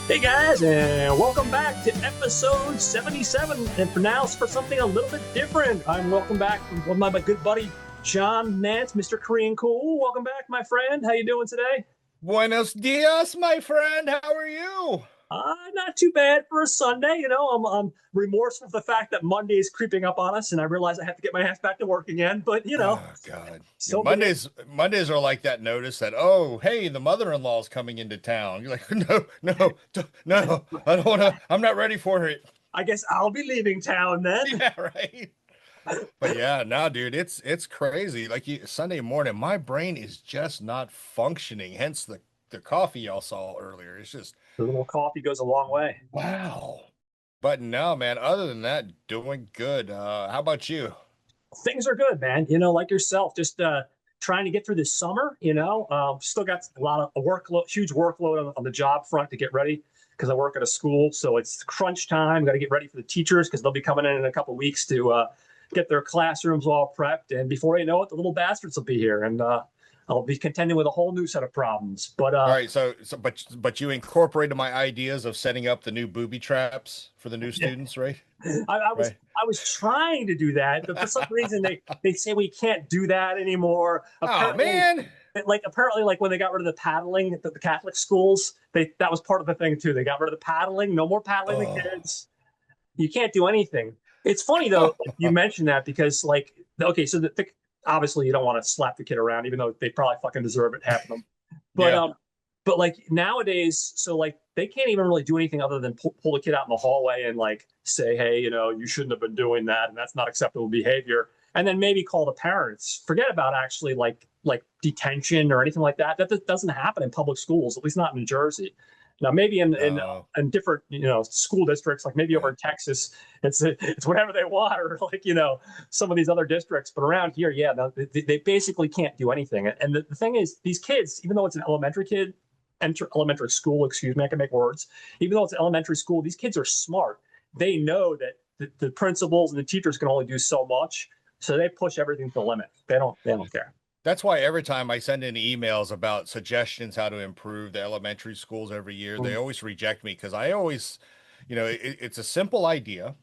Hey guys, and welcome back to episode 77. And for now, it's for something a little bit different. I'm welcome back with my good buddy John Nance, Mr. KoreanKool. Welcome back, my friend. How you doing today? Buenos dias, my friend. How are you? Not too bad for a Sunday. I'm remorseful for the fact that Monday is creeping up on us, and I realize I have to get my ass back to work again. But Oh God. Yeah, so be it. Mondays are like that notice that, oh, hey, the mother-in-law's coming into town. You're like, no, no, no, I don't want to, I'm not ready for it. I guess I'll be leaving town then. Yeah, right. But yeah, no, dude, it's crazy. Like Sunday morning, my brain is just not functioning. Hence the coffee y'all saw earlier. It's just A little coffee goes a long way. wow. But no, man, other than that, doing good. How about you? Things are good, man. Like yourself, just trying to get through this summer. Still got a lot of a workload, huge workload on the job front to get ready because I work at a school, so it's crunch time. Got to get ready for the teachers because they'll be coming in a couple of weeks to get their classrooms all prepped, and before you know it, the little bastards will be here, and I'll be contending with a whole new set of problems. But All right, but you incorporated my ideas of setting up the new booby traps for the new yeah, students, right? I was Right. I was trying to do that, but for some reason they say we can't do that anymore. Oh Apparently, man. like when they got rid of the paddling at the Catholic schools, they that was part of the thing too. They got rid of the paddling. No more paddling the Oh. kids. You can't do anything. It's funny though, like you mentioned that because like okay, so obviously you don't want to slap the kid around, even though they probably fucking deserve it, half of them. But Yeah. um, but like nowadays, so like they can't even really do anything other than pull the kid out in the hallway and like say, hey, you shouldn't have been doing that, and that's not acceptable behavior. And then maybe call the parents. Forget about actually like detention or anything like that. That doesn't happen in public schools, at least not in New Jersey. Now maybe No. in different school districts, like maybe over Yeah. in Texas, it's whatever they want, or like some of these other districts. But around here, yeah, no, they basically can't do anything. And the thing is, these kids, even though it's an elementary kid, enter elementary school, excuse me, I can make words. Even though it's elementary school, these kids are smart. They know that the principals and the teachers can only do so much, so they push everything to the limit. They don't care. That's why every time I send in emails about suggestions how to improve the elementary schools every year, they Mm. always reject me because I always, it's a simple idea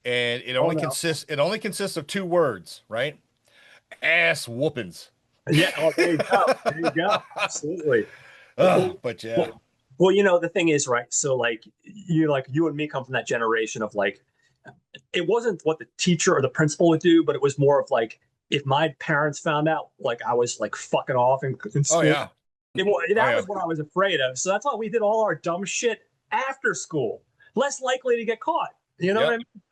and Oh no. it only consists of two words, right? Ass whoopings. Yeah. Oh, there you go. There you go. Absolutely. Ugh, Well, but yeah. well, the thing is, right? So, like you and me come from that generation of like, it wasn't what the teacher or the principal would do, but it was more of like, if my parents found out, like I was like fucking off in Oh school, yeah. Oh that yeah. was what I was afraid of. So that's why we did all our dumb shit after school, less likely to get caught. You know what I Yep. mean?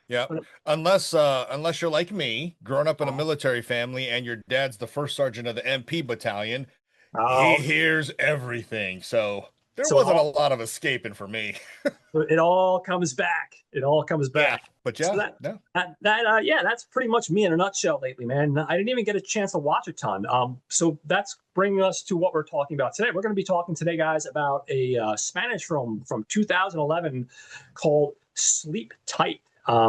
Yep. But, Unless you're like me, growing up in a oh, military family and your dad's the first sergeant of the MP battalion, he oh, hears everything. So there so wasn't a lot of escaping for me. it all comes back. It all comes Yeah. back. But So yeah, no. yeah, that's pretty much me in a nutshell lately, man. I didn't even get a chance to watch a ton. So that's bringing us to what we're talking about today. We're going to be talking today, guys, about a Spanish film from 2011 called Sleep Tight.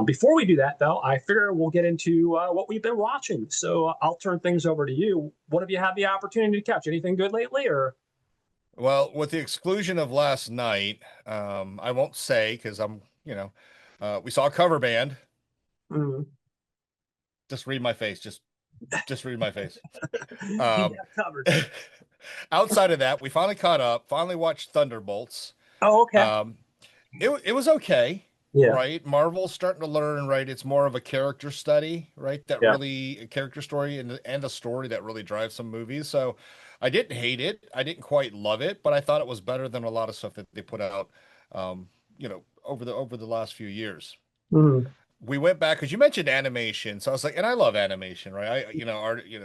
Before we do that, though, I figure we'll get into what we've been watching. So I'll turn things over to you. What have you had the opportunity to catch? Anything good lately, or? Well, with the exclusion of last night, I won't say because we saw a cover band. Mm. Just read my face. Just read my face. You Um, got covered. outside of that, we finally caught up, finally watched Thunderbolts. Oh, okay. Um, it was okay, Yeah, right? Marvel's starting to learn, right? It's more of a character study, right? That yeah. really a character story and a story that really drives some movies. So I didn't hate it. I didn't quite love it, but I thought it was better than a lot of stuff that they put out, over the last few years. Mm. We went back because you mentioned animation, so I was like, and I love animation, right? A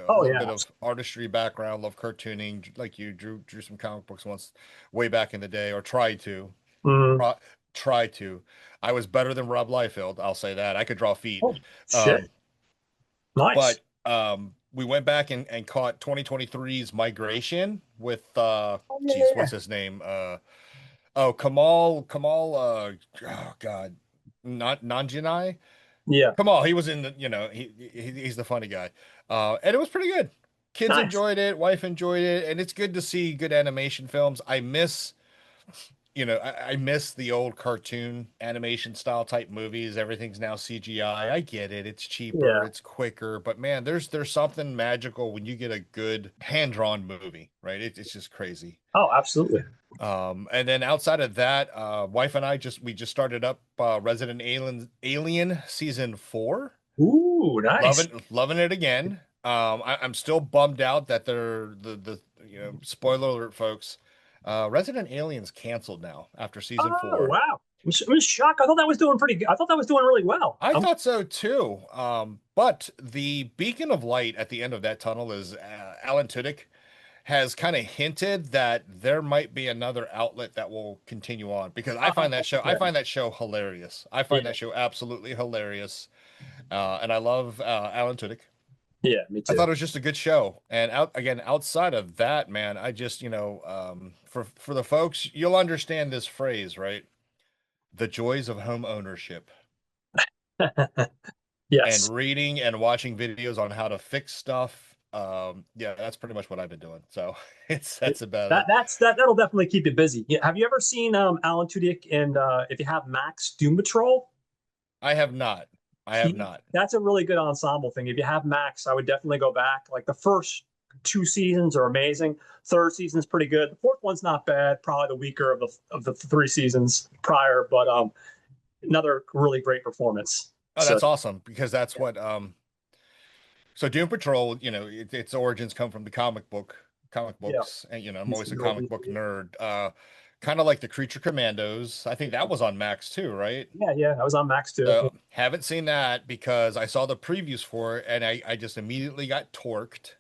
Oh, little yeah. bit of artistry background, love cartooning, like you drew some comic books once, way back in the day, or tried to. Mm. Try, try to. I was better than Rob Liefeld. I'll say that. I could draw feet. Oh, shit. Um, Nice. but we went back and caught 2023's Migration with Oh, yeah, geez, yeah, what's his name? Kamal oh God. Not Nanjiani. yeah. Kamal, he was in the, he's the funny guy. And it was pretty good. Kids Nice. enjoyed it, wife enjoyed it, and it's good to see good animation films. I miss the old cartoon animation style type movies. Everything's now CGI. I get it. It's cheaper, Yeah. it's quicker, but man, there's something magical when you get a good hand-drawn movie, right? It's just crazy. Oh, absolutely. And then outside of that, wife and I we just started up Resident Alien season 4. Ooh, nice. Loving it again. I'm still bummed out that spoiler alert, folks. Resident Alien's canceled now after season Oh, 4. wow. I'm shocked. I thought that was doing pretty good. I thought that was doing really well. I thought so too. But the beacon of light at the end of that tunnel is Alan Tudyk has kind of hinted that there might be another outlet that will continue on because I Yeah. find that show hilarious. I find Yeah. that show absolutely hilarious. And I love Alan Tudyk. Yeah, me I too. thought it was just a good show. And outside of that, man, I just, for the folks, you'll understand this phrase, right? The joys of home ownership and Yes. reading and watching videos on how to fix stuff. Yeah, that's pretty much what I've been doing. So that's about it. That'll definitely keep you busy. Yeah. Have you ever seen Alan Tudyk and if you have Max Doom Patrol? I have not. I have not. That's a really good ensemble thing. If you have Max, I would definitely go back. Like the first two seasons are amazing. Third season's pretty good. The fourth one's not bad. Probably the weaker of the three seasons prior, but another really great performance. Oh, So that's awesome because that's what so Doom Patrol, its origins come from the comic yeah, books, and I'm it's always a really, comic book nerd. Kind of like the Creature Commandos. I think that was on Max too, right? yeah. I was on Max too. So haven't seen that because I saw the previews for it and I just immediately got torqued.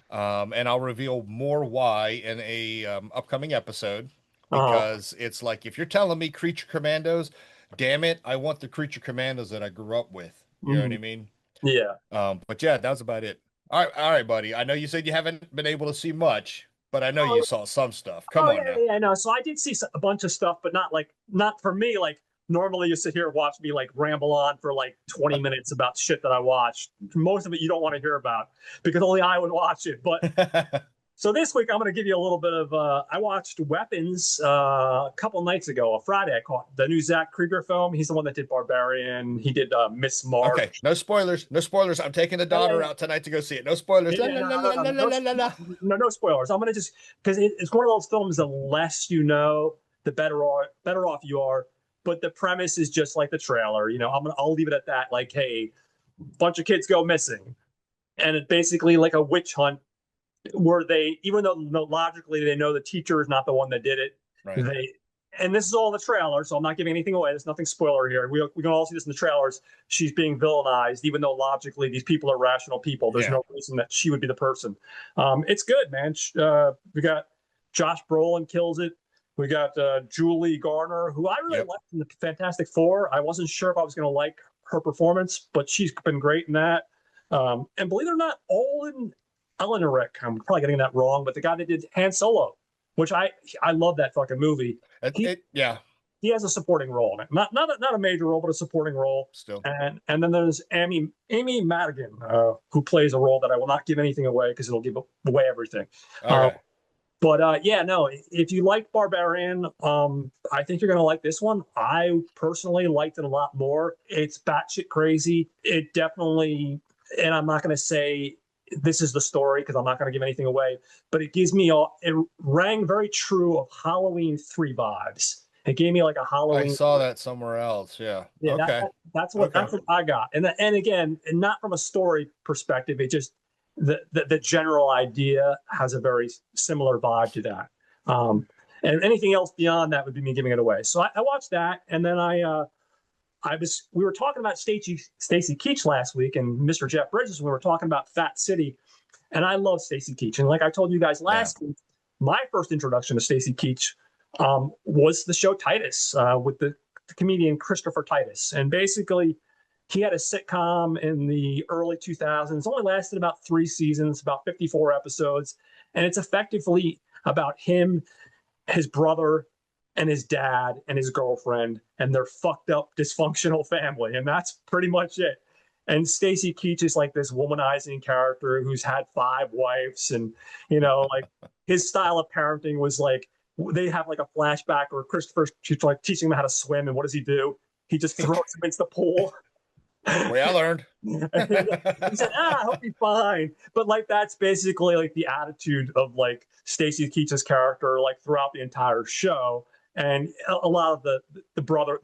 And I'll reveal more why in a upcoming episode Uh, because it's like if you're telling me Creature Commandos, damn it, I want the Creature Commandos that I grew up with. You know what I mhm. mean? Yeah. But yeah, that was about it. All right, buddy. I know you said you haven't been able to see much, but I know you Oh, saw some stuff. Come oh on yeah, now. yeah. No, so I did see a bunch of stuff, but not for me. Like normally, you sit here and watch me like ramble on for like 20 minutes about shit that I watched. Most of it you don't want to hear about because only I would watch it. But so this week I'm going to give you a little bit of. I watched Weapons a couple nights ago, a Friday. I caught the new Zach Krieger film. He's the one that did Barbarian. He did Miss Okay, March. no spoilers. No spoilers. I'm taking the Yeah, yeah, daughter yeah. out tonight to go see it. No spoilers. La, Yeah, la, no, la, no, la, no, la, la, la, la. no spoilers. I'm gonna just because it's one of those films. The less you know, the better off you are. But the premise is just like the trailer. I'll leave it at that. Like, hey, bunch of kids go missing, and it's basically like a witch hunt where they, even though logically they know the teacher is not the one that did it, Right. they, and this is all the trailer, so I'm not giving anything away. There's nothing spoiler here. We can all see this in the trailers. She's being villainized, even though logically these people are rational people. There's Yeah. no reason that she would be the person. It's good, man. We got Josh Brolin kills it. We got Julie Garner, who I really Yep. liked in the Fantastic Four. I wasn't sure if I was going to like her performance, but she's been great in that. And believe it or not, Olin Ellenerick, I'm probably getting that wrong, but the guy that did Han Solo, which I love that fucking movie. He Yeah. he has a supporting role in it, not a major role, but a supporting role. Still. And then there's Amy Madigan, who plays a role that I will not give anything away because it'll give away everything. Uh, Okay. but yeah, no, if you like Barbarian, I think you're gonna like this one. I personally liked it a lot more. It's batshit crazy. It definitely, and I'm not gonna say this is the story because I'm not gonna give anything away, but it gives me it rang very true of Halloween 3 vibes. It gave me like a I Halloween. saw that somewhere else. Yeah. Yeah, Okay. that's Okay. what I got. And again, and not from a story perspective, it just the general idea has a very similar vibe to that. And anything else beyond that would be me giving it away. So I watched that, and then we were talking about Stacy Keach last week, and Mr. Jeff Bridges. We were talking about Fat City, and I love Stacy Keach. And like I told you guys Yeah. last week, my first introduction to Stacy Keach was the show Titus with the comedian Christopher Titus. And basically, he had a sitcom in the early 2000s, only lasted about 3 seasons, about 54 episodes. And it's effectively about him, his brother, and his dad and his girlfriend and their fucked up dysfunctional family. And that's pretty much it. And Stacy Keach is like this womanizing character who's had 5 wives. And, like his style of parenting was like, they have like a flashback where Christopher's she's like teaching him how to swim, and what does he do? He just throws him into the pool. Way I learned. He said, "I hope you're fine." But like that's basically like the attitude of like Stacy Keach's character, like throughout the entire show. And a lot of the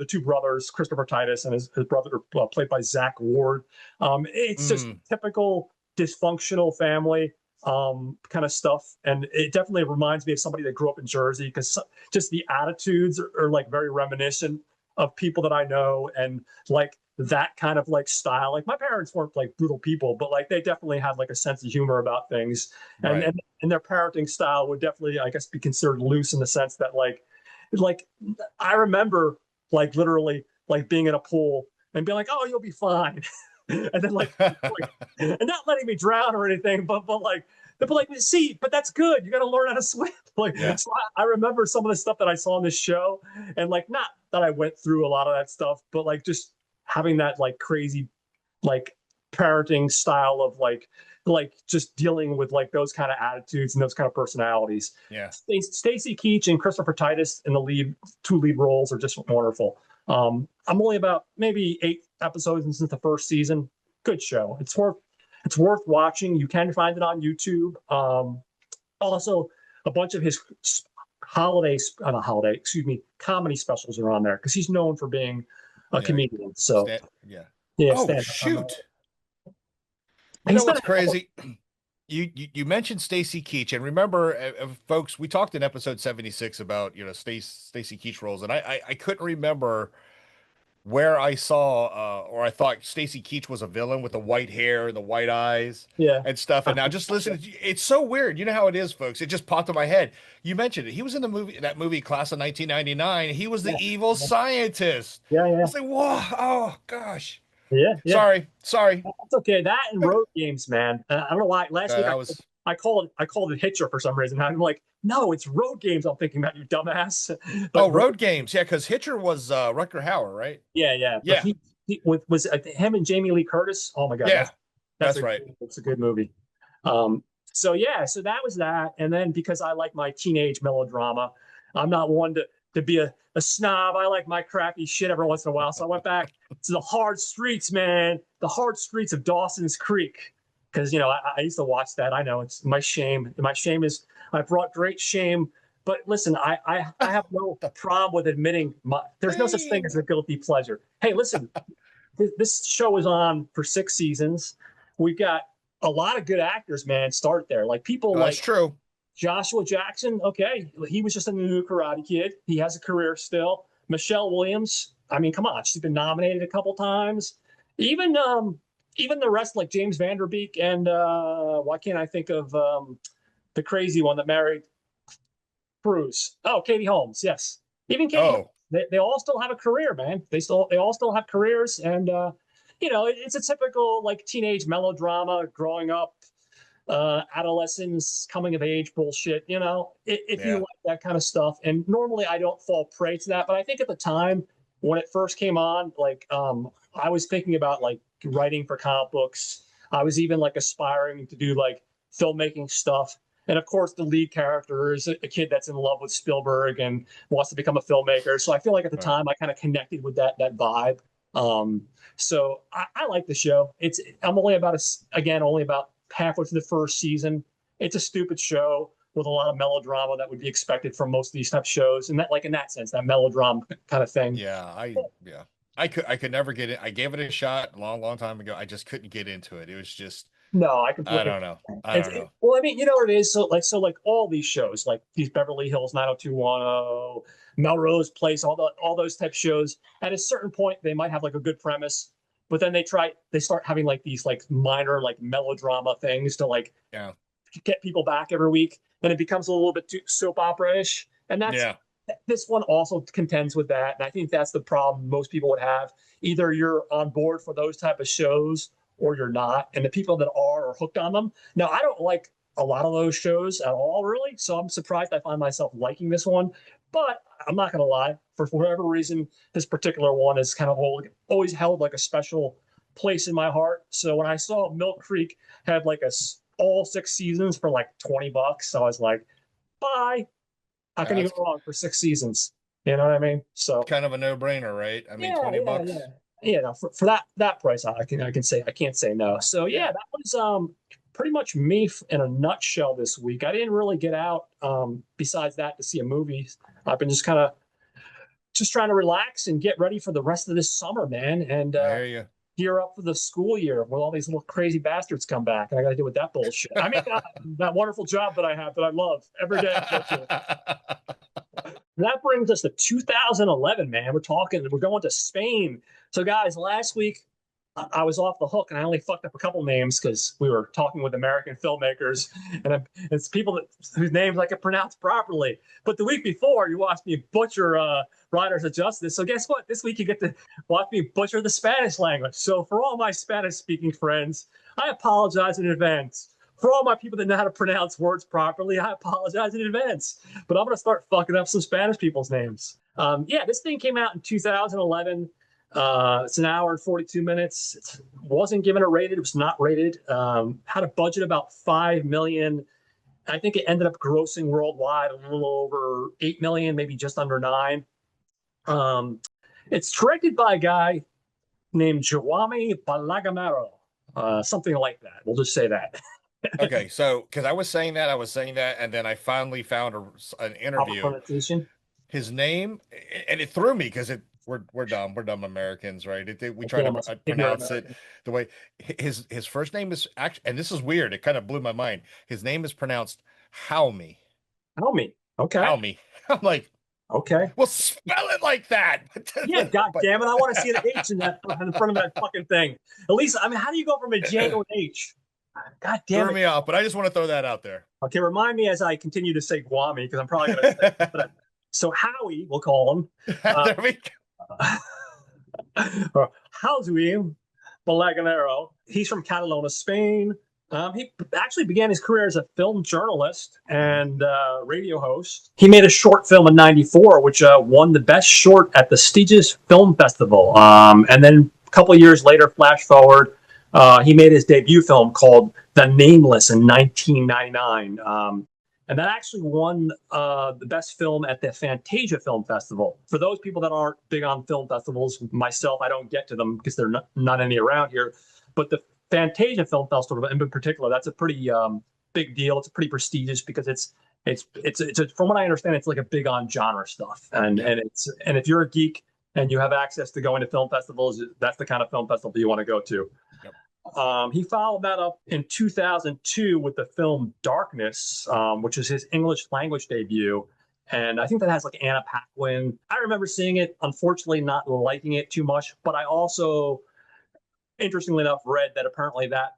two brothers, Christopher Titus and his brother, played by Zach Ward. It's just typical dysfunctional family kind of stuff, and it definitely reminds me of somebody that grew up in Jersey, because just the attitudes are like very reminiscent of people that I know, and like that kind of like style. Like my parents weren't like brutal people, but like they definitely had like a sense of humor about things, and Right. and their parenting style would definitely, I guess, be considered loose in the sense that like I remember like literally like being in a pool and being like, "Oh, you'll be fine," and then and not letting me drown or anything, but like, see, but that's good. You got to learn how to swim. Like, Yeah. so I remember some of the stuff that I saw on this show, and like, not that I went through a lot of that stuff, but like just having that like crazy, like parenting style of like just dealing with like those kind of attitudes and those kind of personalities. Yeah. Stacy Keach and Christopher Titus in the two lead roles are just wonderful. I'm only about maybe 8 episodes since the first season. Good show. It's worth watching. You can find it on YouTube. Also, a bunch of his comedy specials are on there because he's known for being a Yeah. comedian. So Yeah. yeah, Oh, shoot. You he's know done what's crazy? You mentioned Stacy Keach, and remember, folks, we talked in episode 76 about Stacy Keach roles, and I couldn't remember where I saw or I thought Stacy Keach was a villain with the white hair and the white eyes yeah. and stuff. And now just listen, it's so weird. You know how it is, folks. It just popped in my head. You mentioned it. He was in that movie Class of 1999. He was the Yeah, evil scientist. yeah, I yeah, was like, whoa, oh gosh. yeah, yeah. Sorry. That's okay. That and road games, man. I don't know why. Last week That was I called it Hitcher for some reason. I'm like, no, it's road games. I'm thinking about, you dumbass. But Road Games. Yeah, because Hitcher was Rutger Hauer, right? yeah, yeah. But Yeah, he was him and Jamie Lee Curtis. Oh my god, yeah, that's right. it's a good movie. So yeah, so that was that, and then because I like my teenage melodrama, I'm not one to be a snob. I like my crappy shit every once in a while. So I went back to the hard streets, man, the hard streets of Dawson's Creek, because I used to watch that. I know it's my shame. My shame is I brought great shame. But listen, I have no problem with admitting there's no such thing as a guilty pleasure. Hey, listen, this show is on for 6 seasons. We've got a lot of good actors, man. Start there, like people That's like true. Joshua Jackson. Okay, he was just in the new Karate Kid. He has a career still. Michelle Williams. I mean, come on, she's been nominated a couple times. Even even the rest, like James Vanderbeek and why can't I think of the crazy one that married Cruz? Oh, Katie Holmes. Yes, even Katie Holmes. Oh, They all still have a career, man. They all still have careers, and it's a typical like teenage melodrama, growing up, adolescence, coming of age bullshit. If you yeah. like that kind of stuff, and normally I don't fall prey to that, but I think at the time when it first came on, like I was thinking about like writing for comic books. I was even like aspiring to do like filmmaking stuff. And of course, the lead character is a kid that's in love with Spielberg and wants to become a filmmaker. So I feel like at the Right. time I kind of connected with that vibe. So I like the show. I'm only about only about halfway through the first season. It's a stupid show with a lot of melodrama that would be expected from most of these type of shows, and that, like, in that sense, that melodrama kind of thing. Yeah. I could never get it. I gave it a shot a long time ago. I just couldn't get into it. It was just No, I I completely. don't know. I don't know. Well, I mean, you know what it is. So like all these shows, like these Beverly Hills 90210, Melrose Place, all those type shows. At a certain point, they might have like a good premise, but then they start having like these like minor like melodrama things to like Yeah. get people back every week. Then it becomes a little bit too soap opera-ish, and Yeah. this one also contends with that. And I think that's the problem most people would have. Either you're on board for those type of shows or you're not. And the people that are hooked on them. Now, I don't like a lot of those shows at all, really. So I'm surprised I find myself liking this one. But I'm not going to lie. For whatever reason, this particular one is kind of always held like a special place in my heart. So when I saw Milk Creek had like all 6 seasons for like $20, I was like, bye. How can you That's go wrong for 6 seasons? You know what I mean? So kind of a no-brainer, right? I mean, yeah, 20 yeah, yeah. bucks. Yeah, no, for that price, I can say I can't say no. So Yeah. yeah, that was pretty much me in a nutshell this week. I didn't really get out besides that to see a movie. I've been just kind of just trying to relax and get ready for the rest of this summer, man, and I hear you. gear up for the school year when all these little crazy bastards come back, and I got to deal with that bullshit. I mean, that wonderful job that I have that I love every day. I go to. That brings us to 2011, man. We're going to Spain. So, guys, last week I was off the hook and I only fucked up a couple names because we were talking with American filmmakers and it's people whose names I can pronounce properly. But the week before, you watched me butcher Riders of Justice. So, guess what? This week you get to watch me butcher the Spanish language. So, for all my Spanish speaking friends, I apologize in advance. For all my people that know how to pronounce words properly, I apologize in advance. But I'm going to start fucking up some Spanish people's names. Yeah, this thing came out in 2011. It's an hour and 42 minutes. It wasn't given a rated. It was not rated. Had a budget about 5 million. I think it ended up grossing worldwide a little over 8 million, maybe just under 9. It's directed by a guy named Jaume Balagueró, something like that. We'll just say that. Okay, so because I was saying that, and then I finally found an Proper interview. pronunciation. His name, and it threw me because we're dumb Americans, right? We try Damn, to us ignorant pronounce it Americans. the way his first name is actually, and this is weird. It kind of blew my mind. His name is pronounced Jaume. Jaume. Okay. Jaume. I'm like, Okay. well, spell it like that. Yeah, God But damn it. I want to see an H in front of that fucking thing. At least, I mean, how do you go from a J to an H? God damn threw it. me off. But I just want to throw that out there. Okay, remind me as I continue to say Guami because I'm probably going to say it. So Howie, we'll call him. There we Or Jaume Balagueró. He's from Catalonia, Spain. He actually began his career as a film journalist and radio host. He made a short film in '94, which won the best short at the prestigious film festival. And then a couple of years later, flash forward, he made his debut film called The Nameless in 1999. And that actually won the best film at the Fantasia Film Festival. For those people that aren't big on film festivals, myself, I don't get to them because there are not any around here. But the Fantasia Film Festival, in particular, that's a pretty big deal. It's pretty prestigious because it's from what I understand, it's like a big on genre stuff. And if you're a geek and you have access to going to film festivals, that's the kind of film festival you want to go to. Yep. He followed that up in 2002 with the film Darkness, which is his English language debut. And I think that has like Anna Paquin. I remember seeing it, unfortunately not liking it too much, but I also, interestingly enough, read that apparently that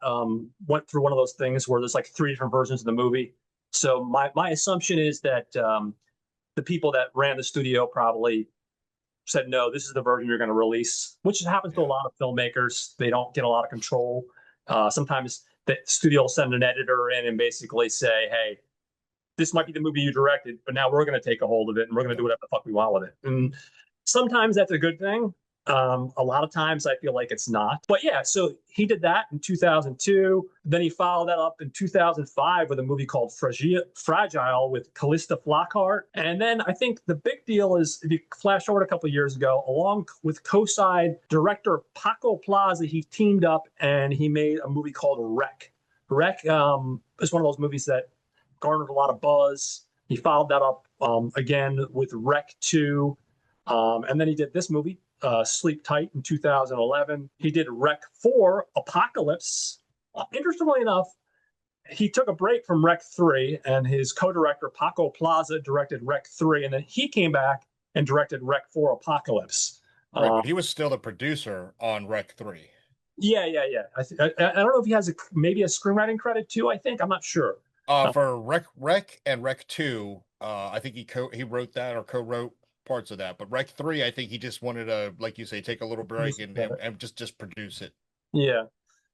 went through one of those things where there's like 3 different versions of the movie. So my assumption is that the people that ran the studio probably said, no, this is the version you're going to release, which happens to a lot of filmmakers. They don't get a lot of control. Sometimes the studio will send an editor in and basically say, hey, this might be the movie you directed, but now we're going to take a hold of it and we're going to do whatever the fuck we want with it. And sometimes that's a good thing. A lot of times I feel like it's not. But yeah, so he did that in 2002. Then he followed that up in 2005 with a movie called Fragile with Callista Flockhart. And then I think the big deal is, if you flash forward a couple of years ago, along with co-side director Paco Plaza, he teamed up and he made a movie called Wreck. Wreck is one of those movies that garnered a lot of buzz. He followed that up again with Wreck 2. And then he did this movie, Sleep Tight, in 2011. He did Rec 4, Apocalypse. Interestingly enough, he took a break from Rec 3, and his co-director, Paco Plaza, directed Rec 3, and then he came back and directed Rec 4, Apocalypse. Right, but he was still the producer on Rec 3. Yeah. I don't know if he has maybe a screenwriting credit too, I think. I'm not sure. For Rec and Rec 2, I think he wrote that or co-wrote parts of that, but Rec 3, I think he just wanted to, like you say, take a little break and just produce it. Yeah.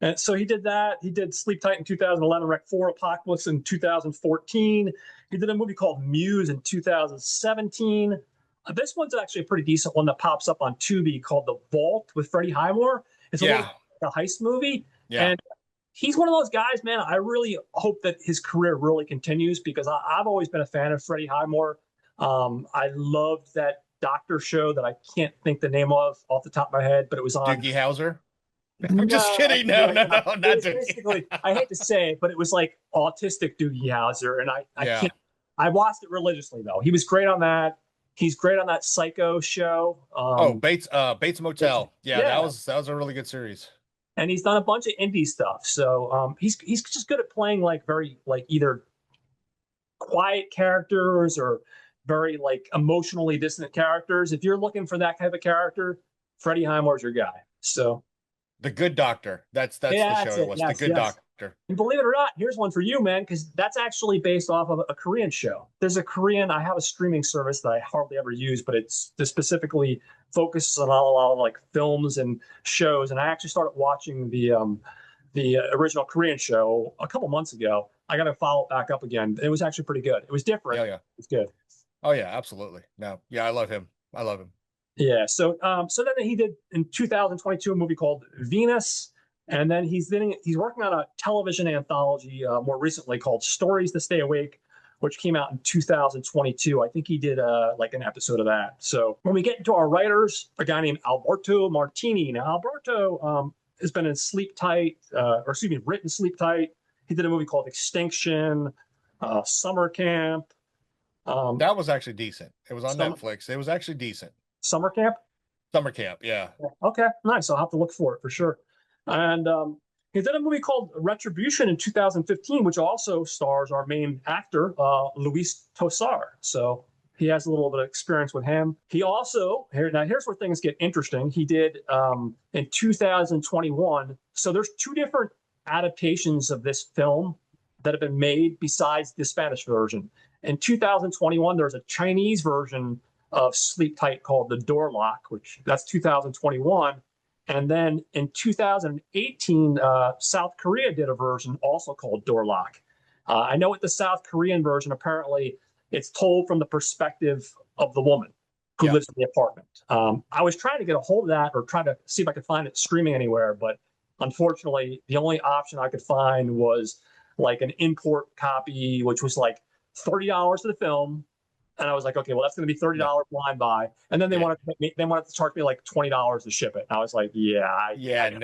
And so he did that. He did Sleep Tight in 2011, Rec 4, Apocalypse in 2014. He did a movie called Muse in 2017. This one's actually a pretty decent one that pops up on Tubi called The Vault with Freddie Highmore. It's a heist movie. Yeah. And he's one of those guys, man. I really hope that his career really continues because I've always been a fan of Freddie Highmore. I loved that doctor show that I can't think the name of off the top of my head, but it was on. Doogie Howser. I'm just No, kidding. No, no, no, it not was Doogie. basically, I hate to say it, but it was like autistic Doogie Howser, and I Yeah. can't. I watched it religiously though. He was great on that. He's great on that Psycho show. Oh, Bates Motel. Yeah, Yeah, that was a really good series. and he's done a bunch of indie stuff. So he's just good at playing like very like either quiet characters or very like emotionally distant characters. If you're looking for that type of character, Freddie Highmore's your guy. So The Good Doctor. That's the yeah, show that's it it. was. The Yes, Good yes. Doctor. And believe it or not, here's one for you, man, because that's actually based off of a Korean show. There's a Korean, I have a streaming service that I hardly ever use, but it's this specifically focuses on a lot of like films and shows. And I actually started watching the original Korean show a couple months ago. I got to follow it back up again. It was actually pretty good. It was different. Yeah, yeah. It's good. Oh yeah, absolutely. No, yeah, I love him. I love him. Yeah. So then he did in 2022 a movie called Venus, and then he's working on a television anthology more recently called Stories to Stay Awake, which came out in 2022. I think he did like an episode of that. So when we get into our writers, a guy named Alberto Martini. Now Alberto has been in Sleep Tight, or excuse me, written Sleep Tight. He did a movie called Extinction, Summer Camp. That was actually decent. It was on Summer, Netflix. It was actually decent. Summer Camp. Summer Camp, yeah. Okay, nice. I'll have to look for it for sure. And he did a movie called Retribution in 2015, which also stars our main actor, Luis Tosar. So he has a little bit of experience with him. He also, here's where things get interesting. He did in 2021. So there's two different adaptations of this film that have been made besides the Spanish version. In 2021, there's a Chinese version of Sleep Tight called The Door Lock, which that's 2021. And then in 2018, South Korea did a version also called Door Lock. I know with the South Korean version, apparently it's told from the perspective of the woman who lives in the apartment. I was trying to get a hold of that or try to see if I could find it streaming anywhere, but unfortunately, the only option I could find was like an import copy, which was like $30 for the film. And I was like, okay, well, that's going to be $30 blind buy. And then they wanted to charge me like $20 to ship it. And I was like, No. I can't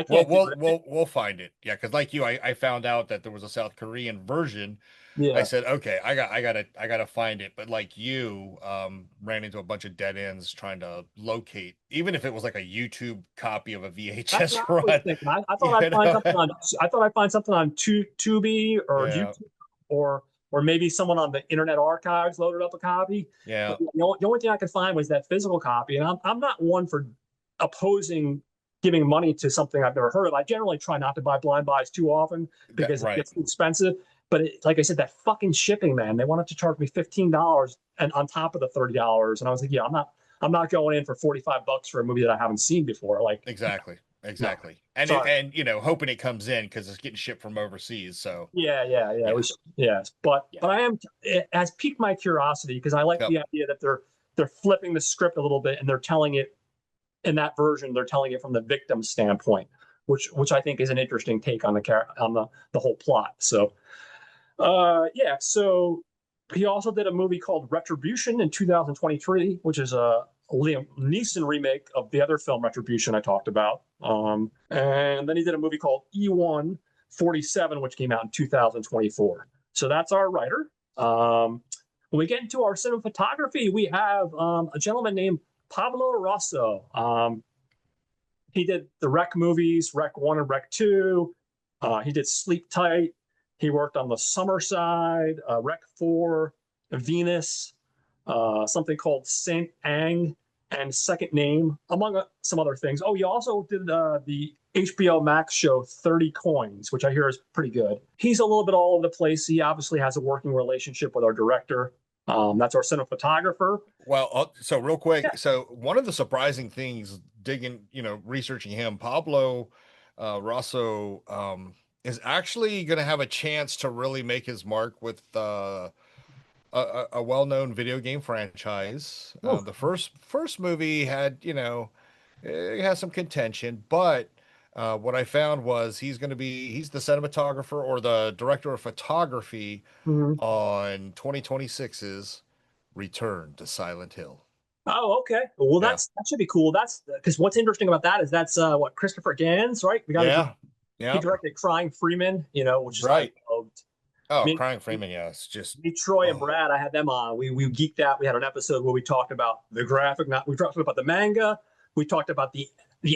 do it. We'll find it. Yeah, because like you, I found out that there was a South Korean version. I Yeah, said, okay, I gotta find it. But like you, ran into a bunch of dead ends trying to locate, even if it was like a YouTube copy of a that's VHS what I was run. thinking. I thought I'd find something on Tubi or Yeah, YouTube or maybe someone on the Internet Archives loaded up a copy. yeah, But the only thing I could find was that physical copy. And I'm not one for opposing giving money to something I've never heard of. I generally try not to buy blind buys too often because it right. gets too expensive. But like I said, that fucking shipping, man, they wanted to charge me $15 and on top of the $30. And I was like, yeah, I'm not going in for $45 for a movie that I haven't seen before. Like Exactly. no, And hoping it comes in because it's getting shipped from overseas. So yeah. yeah, It was yes, but yeah. it has piqued my curiosity because I like Yep. the idea that they're flipping the script a little bit and they're telling it in that version. They're telling it from the victim standpoint, which I think is an interesting take on the whole plot. So yeah, so he also did a movie called Retribution in 2023, which is a Liam Neeson remake of the other film Retribution I talked about. And then he did a movie called E147, which came out in 2024. So that's our writer. When we get into our cinematography, we have a gentleman named Pablo Rosso. He did the Rec movies, Rec 1 and Rec 2. He did Sleep Tight. He worked on The Summer Side, Rec 4, Venus, something called Saint Ang, and Second Name, among some other things. Oh, he also did the HBO Max show 30 Coins, which I hear is pretty good. He's a little bit all over the place. He obviously has a working relationship with our director. That's our cinematographer. Well, so real quick, Yeah. so one of the surprising things digging, researching him, Pablo Rosso is actually going to have a chance to really make his mark with a well-known video game franchise. The first movie had, it has some contention, but what I found was he's the cinematographer or the director of photography Mhm. on 2026's Return to Silent Hill. Oh, okay. Well, Yeah. that should be cool. That's because what's interesting about that is that's what Christopher Gans, right? The guy that Yeah. he Yeah. directed Crying Freeman, which is I Right. loved. Oh, Me, Crying Freeman. Yeah. It's just, me, Troy, and oh, Brad. I had them on. We geeked out. We had an episode where we talked about the graphic. Not we talked about the manga. We talked about the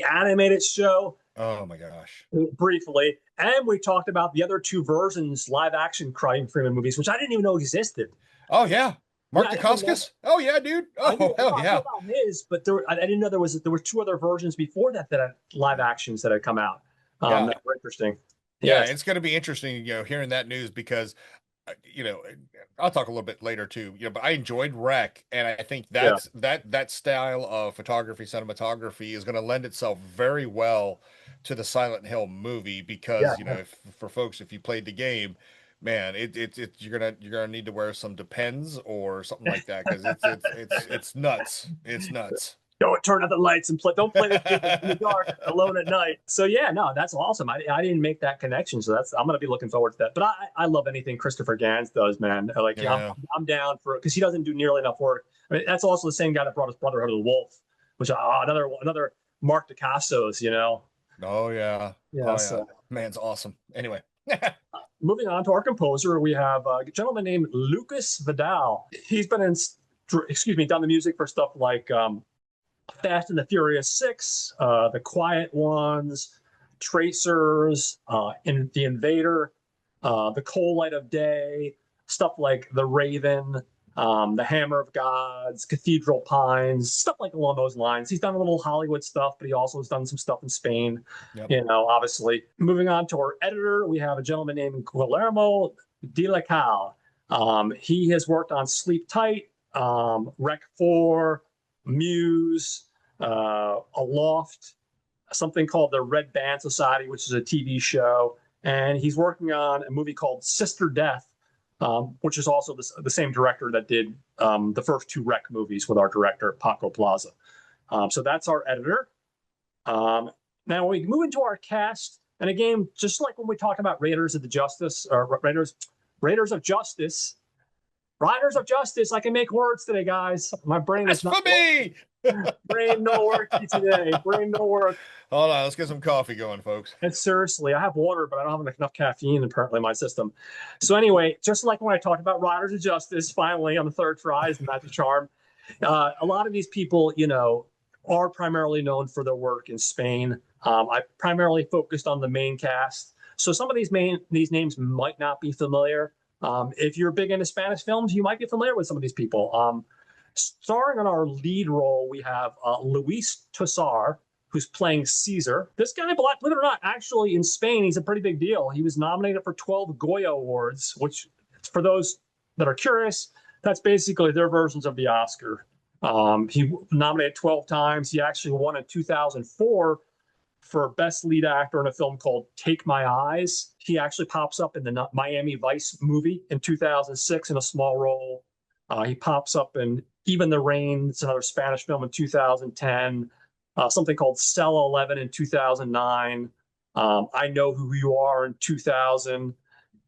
animated show oh my gosh. briefly, and we talked about the other two versions, live action Crying Freeman movies, which I didn't even know existed. Oh, yeah. Yeah, Mark I didn't know. Dacascos? Oh, yeah, dude. I knew, Oh, hell I knew yeah. about his, but I didn't know there were two other versions before that had live actions that had come out. Yeah. That were interesting. Yeah. Yes. It's going to be interesting, hearing that news because, you know, I'll talk a little bit later too, but I enjoyed Rec. And I think Yeah. that style of photography, cinematography is going to lend itself very well to the Silent Hill movie because, Yeah. for folks, if you played the game, man, you're gonna need to wear some Depends or something like that because it's nuts. It's nuts. Don't turn out the lights and play. Don't play this game in the dark alone at night. So yeah, no, that's awesome. I didn't make that connection, so I'm gonna be looking forward to that. But I love anything Christopher Gans does, man. Like Yeah. I'm down for it because he doesn't do nearly enough work. I mean, that's also the same guy that brought us Brotherhood of the Wolf, which another Mark Dacascos, Oh yeah. Yeah. Oh yeah. So Man's awesome. Anyway. moving on to our composer, we have a gentleman named Lucas Vidal. He's been done the music for stuff like Fast and the Furious 6, The Quiet Ones, Tracers, in The Invader, The Cold Light of Day, stuff like The Raven, The Hammer of Gods, Cathedral Pines, stuff like along those lines. He's done a little Hollywood stuff, but he also has done some stuff in Spain, obviously. Moving on to our editor, we have a gentleman named Guillermo de la Cal. He has worked on Sleep Tight, Rec 4, Muse, Aloft, something called the Red Band Society, which is a TV show, and he's working on a movie called Sister Death, which is also the same director that did the first two Rec movies with our director Paco Plaza. So that's our editor. Now we move into our cast, and again, just like when we talked about Raiders of Justice, Riders of Justice. I can make words today, guys. My brain is not. For me. Brain no work today. Brain no work. Hold on, let's get some coffee going, folks. And seriously, I have water, but I don't have enough caffeine apparently in my system. So anyway, just like when I talked about Riders of Justice, finally on the third try is the Magic Charm. A lot of these people, are primarily known for their work in Spain. I primarily focused on the main cast. So some of these names might not be familiar. If you're big into Spanish films, you might be familiar with some of these people. Starring in our lead role, we have Luis Tosar, who's playing Caesar. This guy, believe it or not, actually in Spain, he's a pretty big deal. He was nominated for 12 Goya Awards, which, for those that are curious, that's basically their versions of the Oscar. He nominated 12 times. He actually won in 2004 for Best Lead Actor in a film called Take My Eyes. He actually pops up in the Miami Vice movie in 2006 in a small role. He pops up in Even the Rain. It's another Spanish film in 2010. Something called Cell 11 in 2009. I Know Who You Are in 2000.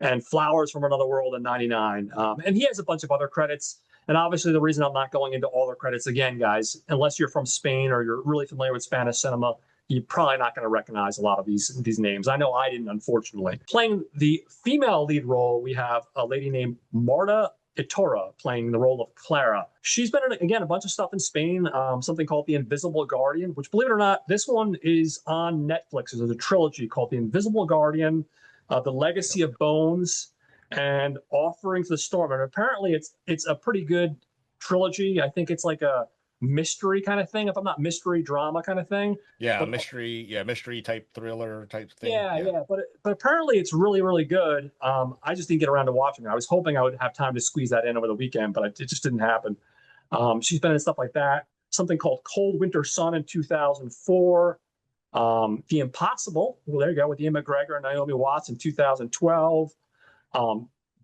And Flowers from Another World in 99. And he has a bunch of other credits. And obviously the reason I'm not going into all the credits again, guys, unless you're from Spain or you're really familiar with Spanish cinema, you're probably not going to recognize a lot of these names. I know I didn't, unfortunately. Playing the female lead role, we have a lady named Marta Etura playing the role of Clara. She's been in, again, a bunch of stuff in Spain, something called The Invisible Guardian, which, believe it or not, this one is on Netflix. There's a trilogy called The Invisible Guardian, The Legacy of Bones, and Offering to the Storm. And apparently it's a pretty good trilogy. I think it's like a mystery kind of thing, if I'm not mystery drama kind of thing. Yeah, mystery type thriller type thing. Yeah. But apparently it's really, really good. I just didn't get around to watching it. I was hoping I would have time to squeeze that in over the weekend, but it just didn't happen. She's been in stuff like that. Something called Cold Winter Sun in 2004. The Impossible. Well, there you go, with Ian McGregor and Naomi Watts in 2012.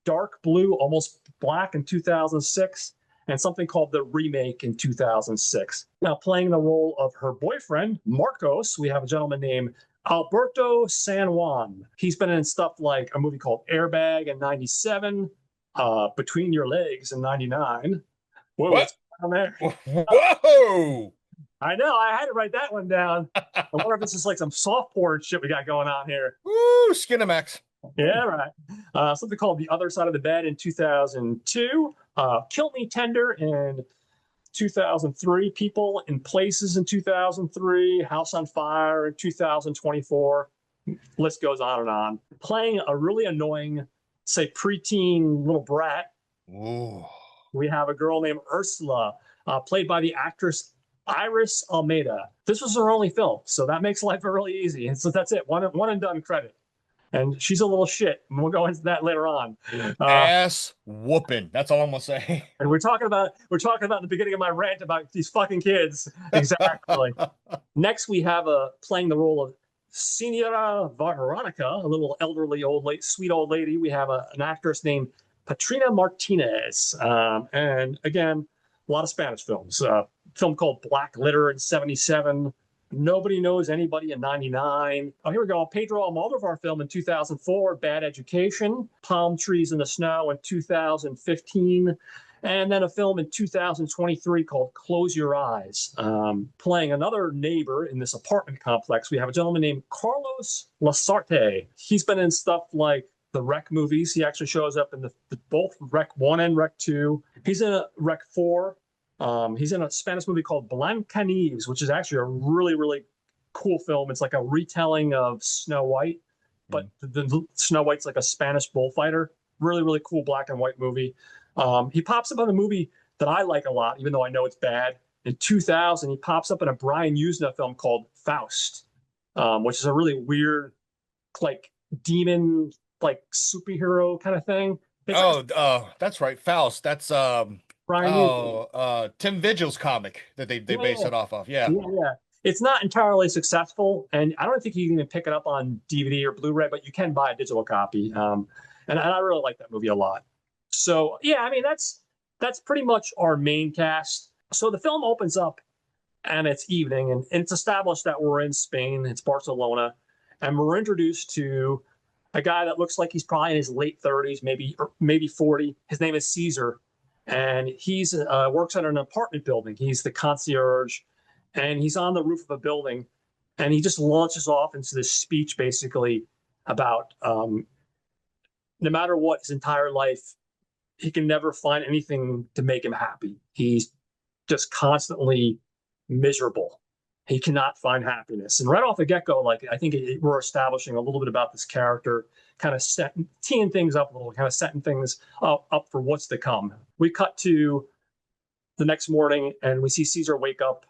Dark Blue, Almost Black in 2006. And something called The Remake in 2006. Now, playing the role of her boyfriend, Marcos, we have a gentleman named Alberto San Juan. He's been in stuff like a movie called Airbag in 97, Between Your Legs in 99, Whoa, What? what's going on there? Whoa! I know. I had to write that one down. I wonder if this is like some soft porn shit we got going on here. Woo! Skinamax. Yeah, right. Something called The Other Side of the Bed in 2002. Kill Me Tender in 2003. People in Places in 2003. House on Fire in 2024. List goes on and on. Playing a really annoying, say, preteen little brat, Ooh. we have a girl named Ursula, played by the actress Iris Almeida. This was her only film, so that makes life really easy. And so that's it, one and done credit. And she's a little shit. And we'll go into that later on. Ass whooping. That's all I'm gonna say. And we're talking about the beginning of my rant about these fucking kids. Exactly. Next, we have playing the role of Senora Veronica, a little elderly sweet old lady. We have an actress named Patrina Martinez. And again, a lot of Spanish films. Film called Black Litter in 77. Nobody Knows Anybody in 99. Oh, here we go. Pedro Almodovar film in 2004, Bad Education. Palm Trees in the Snow in 2015. And then a film in 2023 called Close Your Eyes. Playing another neighbor in this apartment complex, we have a gentleman named Carlos Lasarte. He's been in stuff like the Rec movies. He actually shows up in the both Rec 1 and Rec 2. He's in a Rec 4. He's in a Spanish movie called Blancanieves, which is actually a really, really cool film. It's like a retelling of Snow White, but the Snow White's like a Spanish bullfighter. Really, really cool black and white movie. He pops up in a movie that I like a lot, even though I know it's bad. In 2000, he pops up in a Brian Usna film called Faust, which is a really weird, like demon, like superhero kind of thing. That's right. Faust. That's Brian Tim Vigil's comic that they base it off of. Yeah. Yeah. It's not entirely successful, and I don't think you can even pick it up on DVD or Blu-ray, but you can buy a digital copy. And I really like that movie a lot. So yeah, I mean that's pretty much our main cast. So the film opens up, and it's evening, and it's established that we're in Spain. It's Barcelona, and we're introduced to a guy that looks like he's probably in his late 30s, maybe 40. His name is Caesar, and he's works at an apartment building. He's the concierge, and he's on the roof of a building, and he just launches off into this speech basically about no matter what his entire life, he can never find anything to make him happy. He's just constantly miserable. He cannot find happiness. And right off the get-go, like I think we're establishing a little bit about this character, kind of teeing things up a little, kind of setting things up for what's to come. We cut to the next morning, and we see Caesar wake up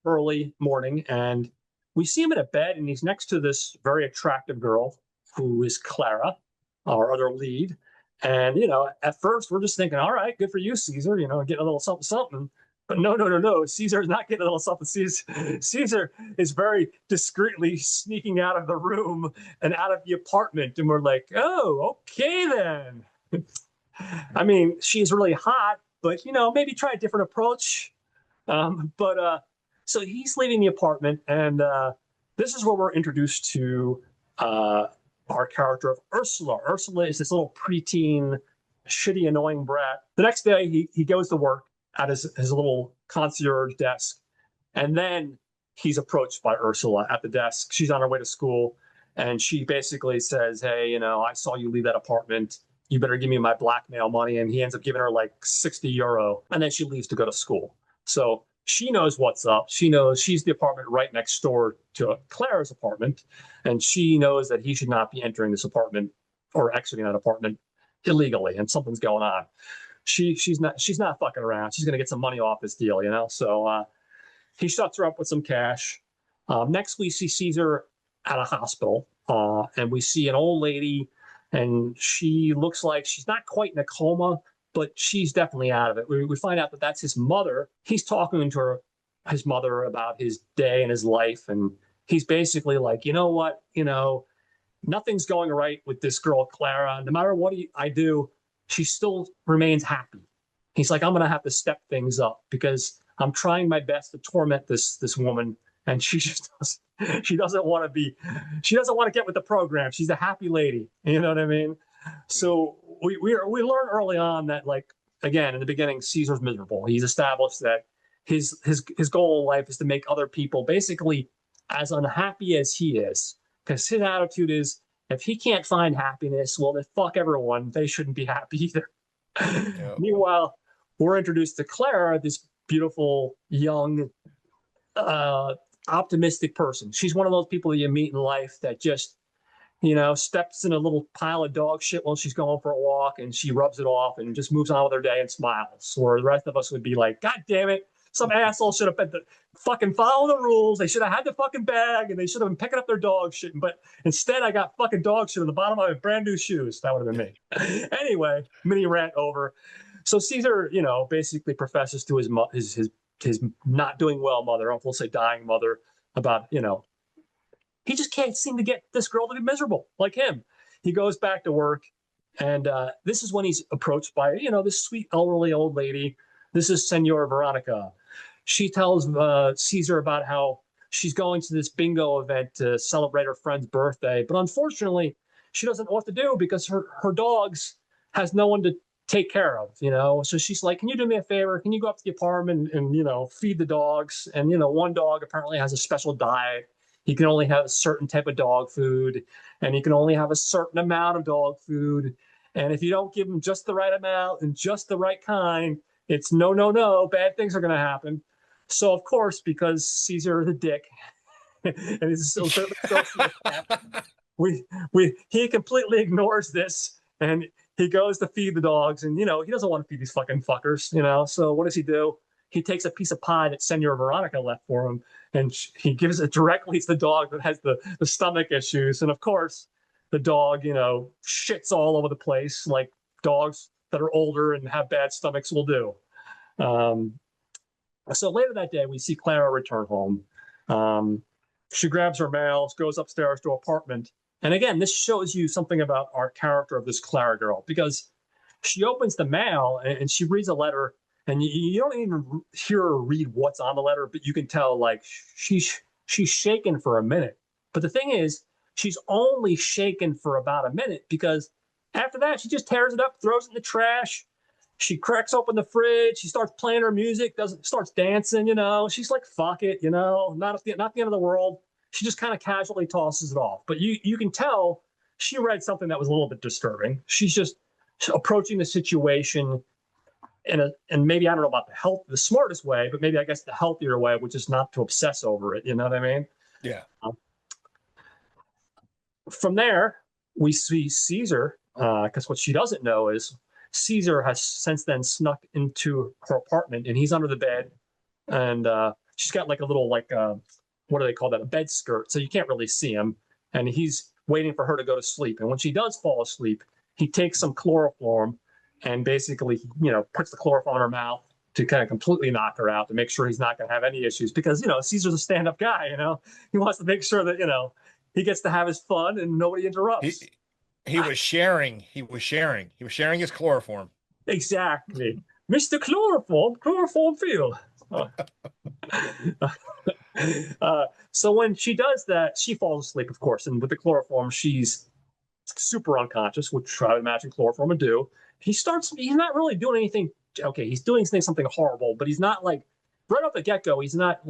early morning, and we see him in a bed, and he's next to this very attractive girl who is Clara, our other lead. And, at first we're just thinking, all right, good for you, Caesar, getting a little something, something. But no. Caesar is not getting a little something. Caesar is very discreetly sneaking out of the room and out of the apartment. And we're like, oh, okay then. I mean, she's really hot, but, maybe try a different approach. So he's leaving the apartment, and this is where we're introduced to our character of Ursula. Ursula is this little preteen, shitty, annoying brat. The next day, he goes to work at his little concierge desk, and then he's approached by Ursula at the desk. She's on her way to school, and she basically says, hey, I saw you leave that apartment. You better give me my blackmail money. And he ends up giving her like 60 euro, and then she leaves to go to school. So she knows what's up. She knows she's the apartment right next door to Clara's apartment, and she knows that he should not be entering this apartment or exiting that apartment illegally, and something's going on. She's not fucking around. She's gonna get some money off this deal, So he shuts her up with some cash. Next, we see Caesar at a hospital, and we see an old lady, and she looks like she's not quite in a coma, but she's definitely out of it. We find out that that's his mother. He's talking to his mother about his day and his life, and he's basically like, you know what, nothing's going right with this girl, Clara. No matter what I do, she still remains happy. He's like, I'm going to have to step things up because I'm trying my best to torment this woman, and she doesn't want to get with the program. She's a happy lady. You know what I mean? So we learn early on that like again, in the beginning, Caesar's miserable. He's established that his goal in life is to make other people basically as unhappy as he is, because his attitude is if he can't find happiness, well, then fuck everyone. They shouldn't be happy either. Yeah. Meanwhile, we're introduced to Clara, this beautiful, young, optimistic person. She's one of those people that you meet in life that just, steps in a little pile of dog shit while she's going for a walk and she rubs it off and just moves on with her day and smiles. Or the rest of us would be like, God damn it, some asshole should have been fucking follow the rules. They should have had the fucking bag and they should have been picking up their dog shit. But instead, I got fucking dog shit on the bottom of my brand new shoes. That would have been me. Anyway, mini rant over. So Caesar, basically professes to his not doing well mother, we'll say dying mother, about, he just can't seem to get this girl to be miserable like him. He goes back to work, and this is when he's approached by, this sweet elderly old lady. This is Senora Veronica. She tells Caesar about how she's going to this bingo event to celebrate her friend's birthday, but unfortunately, she doesn't know what to do because her dogs has no one to take care of, So she's like, can you do me a favor? Can you go up to the apartment and feed the dogs? And, one dog apparently has a special diet. He can only have a certain type of dog food, and he can only have a certain amount of dog food. And if you don't give him just the right amount and just the right kind, it's no, no, no, bad things are going to happen. So, of course, because Caesar is a dick and he's a sociopath, he completely ignores this, and he goes to feed the dogs, and, he doesn't want to feed these fucking fuckers, So what does he do? He takes a piece of pie that Senora Veronica left for him, and he gives it directly to the dog that has the stomach issues. And of course, the dog, shits all over the place like dogs that are older and have bad stomachs will do. So later that day, we see Clara return home. She grabs her mail, goes upstairs to her apartment. And again, this shows you something about our character of this Clara girl, because she opens the mail and she reads a letter, and you don't even hear her read what's on the letter, but you can tell like she's shaken for a minute. But the thing is, she's only shaken for about a minute, because after that, she just tears it up, throws it in the trash. She cracks open the fridge. She starts playing her music, starts dancing, She's like, fuck it, not the end of the world. She just kind of casually tosses it off. But you can tell she read something that was a little bit disturbing. She's just approaching the situation and maybe, I don't know about the smartest way, but maybe I guess the healthier way, which is not to obsess over it. You know what I mean? Yeah. From there, we see Caesar, because what she doesn't know is Caesar has since then snuck into her apartment, and he's under the bed, and she's got like a little what do they call that? A bed skirt, so you can't really see him, and he's waiting for her to go to sleep. And when she does fall asleep, he takes some chloroform and basically, puts the chloroform in her mouth to kind of completely knock her out, to make sure he's not going to have any issues, because, Caesar's a stand-up guy, he wants to make sure that, he gets to have his fun and nobody interrupts. He was sharing his chloroform. Exactly. Mr. Chloroform field. So when she does that, she falls asleep, of course, and with the chloroform, she's super unconscious, which I would imagine chloroform would do. He's not really doing anything. Okay, he's doing something horrible, but he's not like, right off the get-go, he's not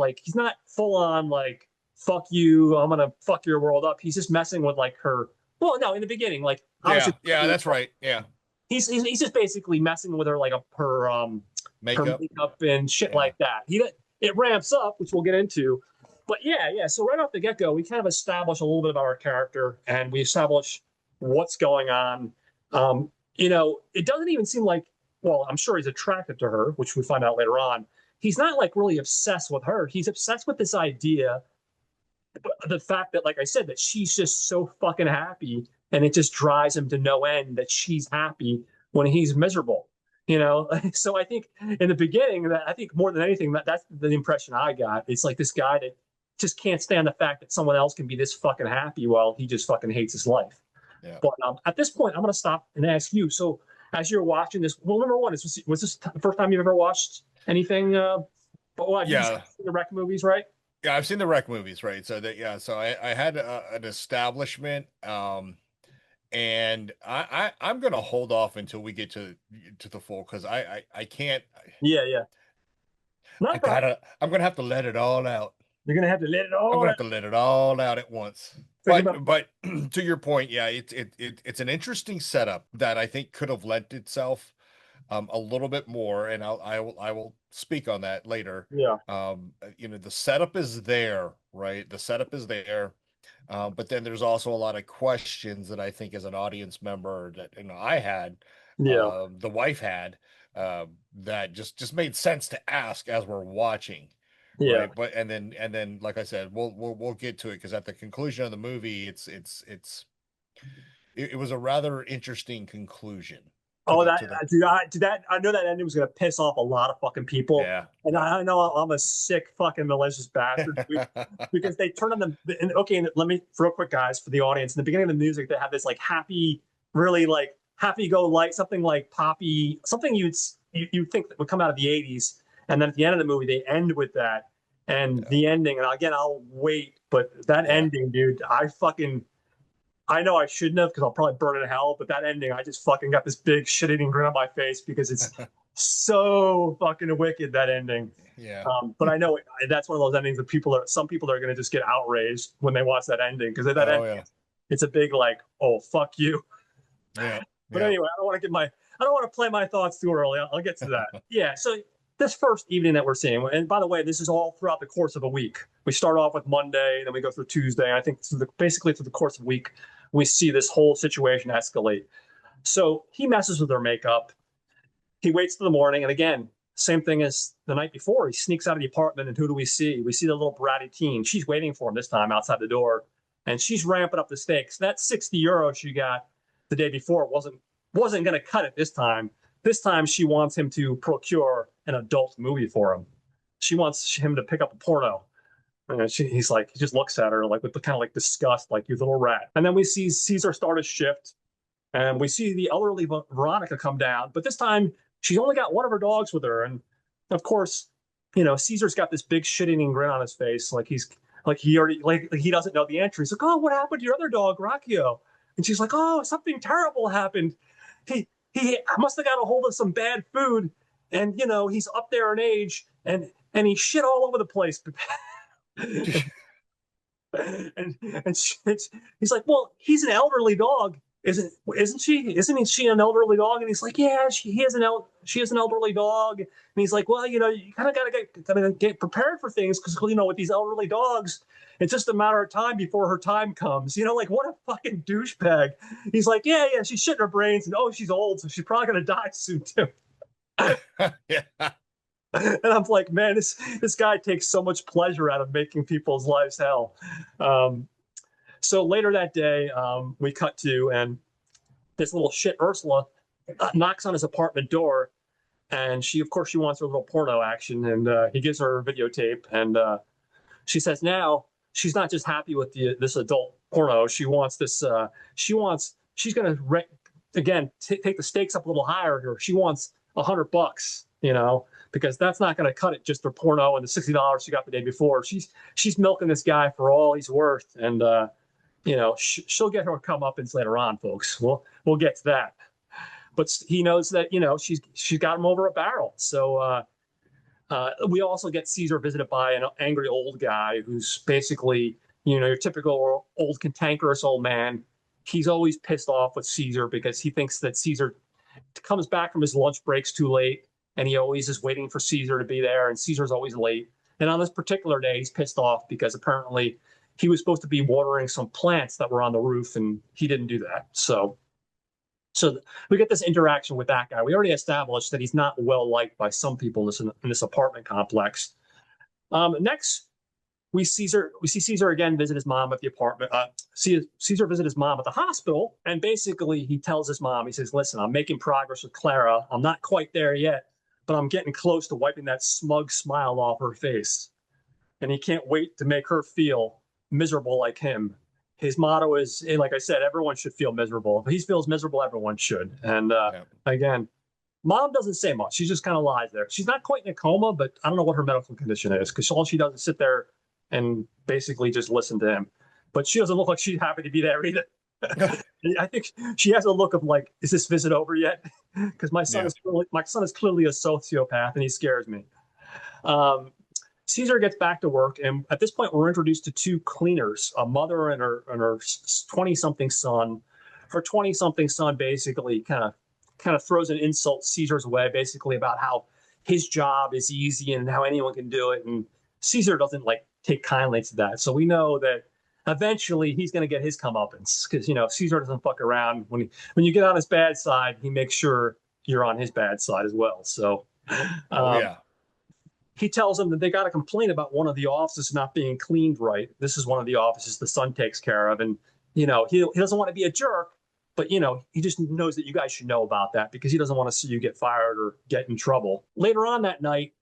full on like, fuck you, I'm gonna fuck your world up. He's just messing with like her. Well, no, in the beginning, like, yeah, that's right. Yeah, he's just basically messing with her, like her makeup and shit like that. It ramps up, which we'll get into. But yeah. So right off the get-go, we kind of establish a little bit about our character, and we establish what's going on. It doesn't even seem like, well, I'm sure he's attracted to her, which we find out later on. He's not like really obsessed with her. He's obsessed with this idea, the fact that, like I said, that she's just so fucking happy, and it just drives him to no end that she's happy when he's miserable. So I think in the beginning, that I think more than anything, that's the impression I got. It's like this guy that just can't stand the fact that someone else can be this fucking happy while he just fucking hates his life. Yeah. But at this point, I'm going to stop and ask you. So as you're watching this, well, number one, was this the first time you've ever watched anything? But what? Yeah. You've seen the Rec movies, right? Yeah, I've seen the Rec movies, right? So so I had an establishment, and I'm gonna hold off until we get to the full, because I can't. Yeah, yeah. Not a problem. I'm gonna have to let it all out. You're gonna have to let it I'm all gonna out. have to let it all out at once. Think about. But to your point, yeah, it's an interesting setup that I think could have lent itself a little bit more, and I will speak on that later. Yeah, The setup is there, right? The setup is there. But then there's also a lot of questions that I think as an audience member that I had, yeah, the wife had, that just made sense to ask as we're watching, yeah. right? But and then like I said, we'll get to it, because at the conclusion of the movie, it was a rather interesting conclusion to Oh, the that to the dude, I know that ending was gonna piss off a lot of fucking people, yeah, and yeah. I know I'm a sick fucking malicious bastard, dude, because they turn on okay. And let me real quick, guys, for the audience. In the beginning of the music, they have this like happy, really like happy go light, something like poppy, something you think that would come out of the '80s, and then at the end of the movie, they end with that, and Yeah, the ending. And again, I'll wait, but that yeah. ending, dude, I know I shouldn't have because I'll probably burn in hell, but that ending, I just fucking got this big shit-eating grin on my face because it's so fucking wicked, that ending. Yeah. But I know that's one of those endings that some people are going to just get outraged when they watch that ending because that Oh ending, yeah. it's a big like, oh, fuck you. Yeah. But Yeah. anyway, I don't want to play my thoughts too early. I'll get to that. Yeah. So this first evening that we're seeing, and by the way, this is all throughout the course of a week. We start off with Monday, then we go through Tuesday. And I think basically through the course of a week, we see this whole situation escalate. So he messes with her makeup. He waits till the morning. And again, same thing as the night before. He sneaks out of the apartment. And who do we see? We see the little bratty teen. She's waiting for him this time outside the door. And she's ramping up the stakes. That 60 euros she got the day before wasn't going to cut it this time. This time she wants him to procure an adult movie for him. She wants him to pick up a porno. And he's like, he just looks at her like with the kind of like disgust, like you little rat. And then we see Caesar start his shift, and we see the elderly Veronica come down, but this time she's only got one of her dogs with her. And of course, Caesar's got this big shit-eating grin on his face, like he doesn't know the answer. He's like, "Oh, what happened to your other dog, Rocchio?" And she's like, "Oh, something terrible happened. He must have got a hold of some bad food, and he's up there in age, and he shit all over the place." and he's like, "Well, he's an elderly dog, isn't she? Isn't she an elderly dog?" And he's like, "Yeah, she is an elderly dog." And he's like, "Well, you kind of gotta get prepared for things because with these elderly dogs, it's just a matter of time before her time comes." Like what a fucking douchebag. He's like, "Yeah, yeah, she's shitting her brains, and she's old, so she's probably gonna die soon too." Yeah. And I'm like, man, this guy takes so much pleasure out of making people's lives hell. So later that day, we cut to, and this little shit Ursula knocks on his apartment door, and of course, she wants her little porno action, and he gives her a videotape, and she says now she's not just happy with this adult porno. She wants this. She's gonna again take the stakes up a little higher here. She wants $100, because that's not going to cut it just for porno and the $60 she got the day before. She's milking this guy for all he's worth, and she'll get her comeuppance later on, folks. We'll get to that. But he knows that she's got him over a barrel. So we also get Caesar visited by an angry old guy who's basically your typical old cantankerous old man. He's always pissed off with Caesar because he thinks that Caesar comes back from his lunch breaks too late, and he always is waiting for Caesar to be there, and Caesar's always late. And on this particular day, he's pissed off because apparently he was supposed to be watering some plants that were on the roof, and he didn't do that. So we get this interaction with that guy. We already established that he's not well liked by some people in this apartment complex. Next, we see Caesar again visit his mom at the apartment. Caesar visit his mom at the hospital, and basically he tells his mom, he says, "Listen, I'm making progress with Clara. I'm not quite there yet, but I'm getting close to wiping that smug smile off her face. And he can't wait to make her feel miserable like him." His motto is, like I said, everyone should feel miserable. If he feels miserable, everyone should. And again, mom doesn't say much. She just kind of lies there. She's not quite in a coma, but I don't know what her medical condition is because all she does is sit there and basically just listen to him. But she doesn't look like she's happy to be there either. I think she has a look of like, is this visit over yet? Because Yeah. my son is clearly a sociopath, and he scares me. Um, Caesar gets back to work, and at this point, we're introduced to two cleaners, a mother and her 20-something son. Her 20-something son basically kind of throws an insult Caesar's way, basically about how his job is easy and how anyone can do it, and Caesar doesn't like take kindly to that. So we know that eventually he's going to get his comeuppance because Caesar doesn't fuck around. When you get on his bad side, he makes sure you're on his bad side as well. So. Oh Um, yeah. he tells them that they got to complain about one of the offices not being cleaned right. This is one of the offices the son takes care of. And, he doesn't want to be a jerk, but, he just knows that you guys should know about that because he doesn't want to see you get fired or get in trouble. Later on that night,